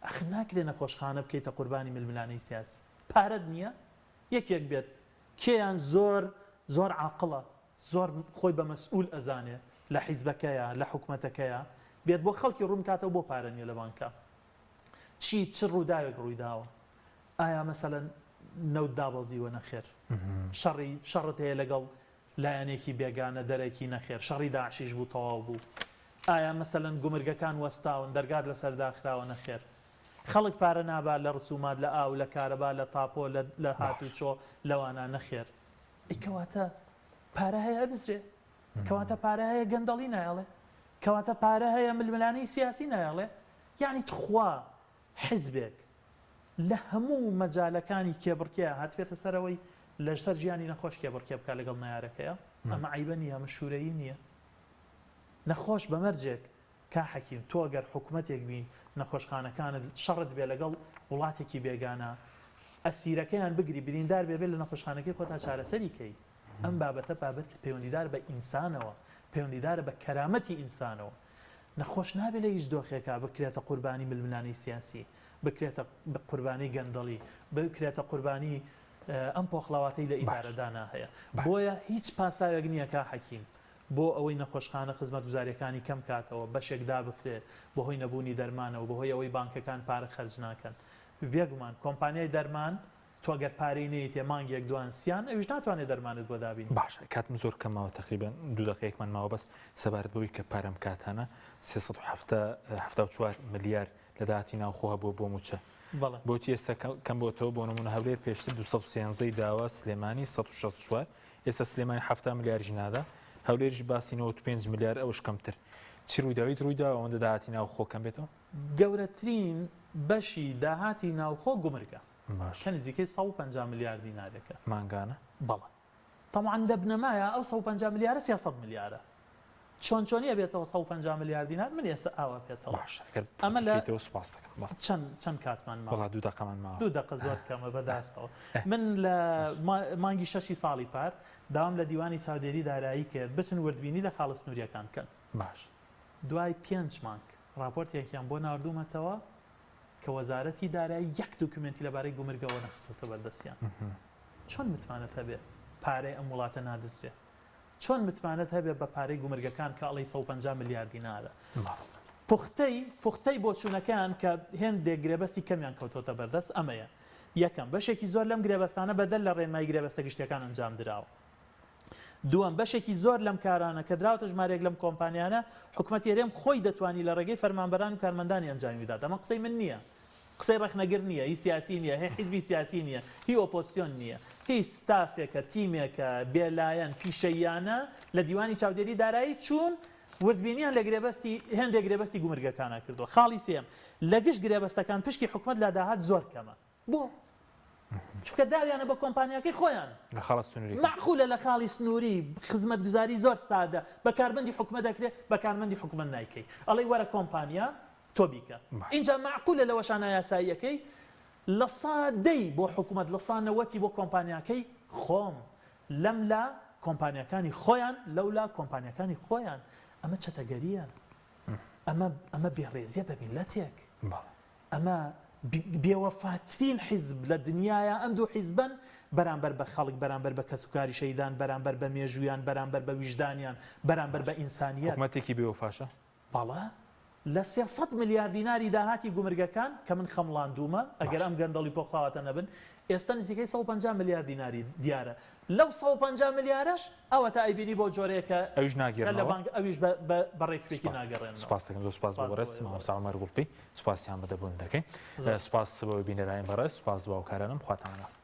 ئەخ ناکرێ نەخۆشخانە بکەیتە قوربانی ململانەی سیاسی پارەت نییە یەکێک بێت کێیان زۆر عاقڵە زۆر خۆی بە مەسئول ئەزانێ لە حیزبەکەیە لە حکوومەتەکەیە بێت بۆ خەڵکی ڕوون کاتەوە بۆ پارە نیە لە بانکە چ ڕووداوێک ڕوویداوە ئایا مەسەلەن نەوت دابەزیوە نەخێر شەڕت هەیە لەگەڵ لایەنێکی بێگانە دەرێکی نەخێر شەڕی داعشیش بوو تەواو بوو ئایا مەسەلەن گومرگەکان وەستاون دەرگات لەسەر داخراوە نەخێر خەڵک پارە نابا لە ڕسومات لە ئاو لە کارەبا لە تاپۆ لە هاتوچۆ لەوانە نەخێر ئیکەواتە پارە هەیە دزرێ کەواتە پارە هەیە گەندەڵی نایڵێ کەواتە پارە هەیە ململانەی سیاسی نایڵێ یعنی تخوا حیزبێک لە هەموو مەجالەکانی کێبڕکێ هاتبێتە سەرەوەی لەسەر ژیانی نەخۆش کێبڕکێ بکە لەگەڵ نایارەکەیە ئەمە عیبە نیە ئەمە شوورەیی نییە نەخۆش بەمەرجێک کا حەکیم تۆ ئەگەر حکوومەتێک بین نەخۆشخانەکانت شەڕت بێ لەگەڵ وڵاتێکی بێگانە ئەسیرەکەیان بگری بریندار بێت لە نەخۆشخانەکەی خۆتا چارەسەری کەی ئەم بابەتە بابەت پەیوەندیدار بە ئینسانەوە پەیوەندیدارە بە کەرامەتی ئینسانەوە نەخۆش نابێت لە هیچ دۆخێکا بکرێتە قوربانی ململانەی سیاسی بکرێتە قوربانی گەندەڵی بکرێتە قوربانی ئەم پۆخڵاواتەی لە ئیدارەدانا هەیە بۆیە هیچ پاساوێک نییە کا حەکیم بۆ ئەوەی نەخۆشخانە خزمەتگوزاریەکانی کەم کاتەوە بەشێکدا بکرێت بە هۆی نەبوونی دەرمانەوە بە هۆی ئەوەی بانکەکان پارە خەرج ناکەن بێگومان کۆمپانیای دەرمان تۆگەر پارەی نەیە تێ مانگێک دوانسیان ئەویش ناتوانێت دەرمانت بۆ دابین باشە کاتم زۆر کەمەوە تقریبان 2 دقەیەکمان ماوە بەس سەبارەت بەوەی کە پارەم کاتانە 374 ملیار لە داهاتی ناوخۆ بۆ موچە بۆچی ئێستا کەم بۆتەوە بۆ نمونە هەولێر پێشتر 213 داوا سلێمانی 164 ئێستا سلێمانی 7 ملیارژ نادا هەولێرش باسی 95 ملیار ئەوش کەمتر چی ڕوویداویت ڕوویدا ئەوەندە داهاتی ناوخۆ کەم بێتەوە گەورەترین بەشی داهاتی ناوخۆ گومرگە کە نزیکەی 150 ملیار دینارێکە مانگانە بەڵێ طبعاً لە بنەمایە ئەو 150 ملیارە 300 ملیارە چۆنیە بێتەوە 150 ملیار دینار من ئێستا ئاوا پێێتەوە ئەمە لە سوپاس دەکەم چەند کاتمان ماوە 2 دقەمان ماوە 2 دقە زۆر کەمە بەداخەوە من لە مانگی 6 ساڵی پار داوام لە دیوانی چاودێری دارایی کرد بچن وردبینی لە خاڵە سنووریەکان بکەن باش دوای 5 مانگ راپۆرتێکیان بۆ ناردوومەتەوە کە وەزارەتی دارایی یەک دوکومنتی لەبارەی گومرگەوە نەخستۆتە بەردەستیان چۆن متمانەت هەبێ پارەی ئەم وڵاتە نادزرێ چۆن متمانەت هەبێ بە پارەی گومرگەکان کە ئەڵی 150 ملیار دینارە پوختەی بۆ چوونەکان کە هێندێک گرێبەستی کەمیان کەوتۆتە بەردەست ئەمەیە یەکەم بەشێکی زۆر لەم گرێبەستانە بەدەل لە ڕێنمای گرێبەستە گشتەکان ئەنجام دراوە دووەم بەشێکی زۆر لەم کارانە کە دراوتە ژمارێک لەم کۆمپانیانە حکوومەت هێرێم خۆی دەتوانی لە ڕێگەی فەرمانبەران و کارمەندانی ئەنجامی بدات ئەمە قسەی من نییە قسەی ڕێخنەگر نییە هی سیاسی نییە هی حیزبی سیاسی نییە هی ئۆپۆزیسیۆن نییە هیچ ستافێکە تیمێکە بێلایەن پیشەیانە لە دیوانی چاودێری دارایی چوون وردبینیان لە گرێبەستی هێندێک گرێبەستی گومرگەکانە کردووە خاڵی سێم لە گشت گرێبەستەکان پشکی حکوومەت لا داهات زۆر کەمە بۆ چونکە داویانە بە کۆمپانیاکەی خۆیان لە خاڵە سنووری معقولە لە خاڵی سنووری خزمەتگوزاری زۆر سادە بە کاربەندی حکوومەت دەکرێت بە کارمەندی حکوومەت نایکەی ئەڵێ وەرە کۆمپانیا تۆ بیکە اینجا معقولە لە وەشانە یاساییەکەی لە سادەی بۆ حکوومەت لە سانەوەتی بۆ کۆمپانیاکەی خۆم لەم لا کۆمپانیەکانی خۆیان لەولا کۆمپانیەکانی خۆیان ئەمە چەتەگەریە ئەمە بێڕێزیە بە میلەتێک ئەمە بێوەفاترین حیزب لە دنیاە ئەم دوو حیزبن بەرامبەر بە خەڵک بەرامبەر بە کەسوکاری شەیدان بەرامبەر بە مێژویان بەرامبەر بە ویژدانیان بەرامبەر بە ئینسانیەت حکوومەتێکی بێوەفاشە بەڵێ لە 300 ملیار دیناری داهاتی گومرگەکان کە من خەمڵاندومە ئەگەر ئەم گەندەڵی پۆخڵاواتە نەبن ئێستا نزیکەی 150 ملیار دیناری دیارە لەو 150 ملیارش ئەوە تا ئەیبینی بۆ جۆرێکە ئەویش ناگەڕێنەوە لە بانک ئەویش بەڕێکپێکی ناگەڕێنەوە. سپاس دەکەم سپاس بۆ بەڕێز مام ساڵمەر گوڵپی سپاسیان بەدەبوون دەکەین سپاس بۆ بینەرانی بەڕێز سپاس بۆ هاوکارانم خواتانە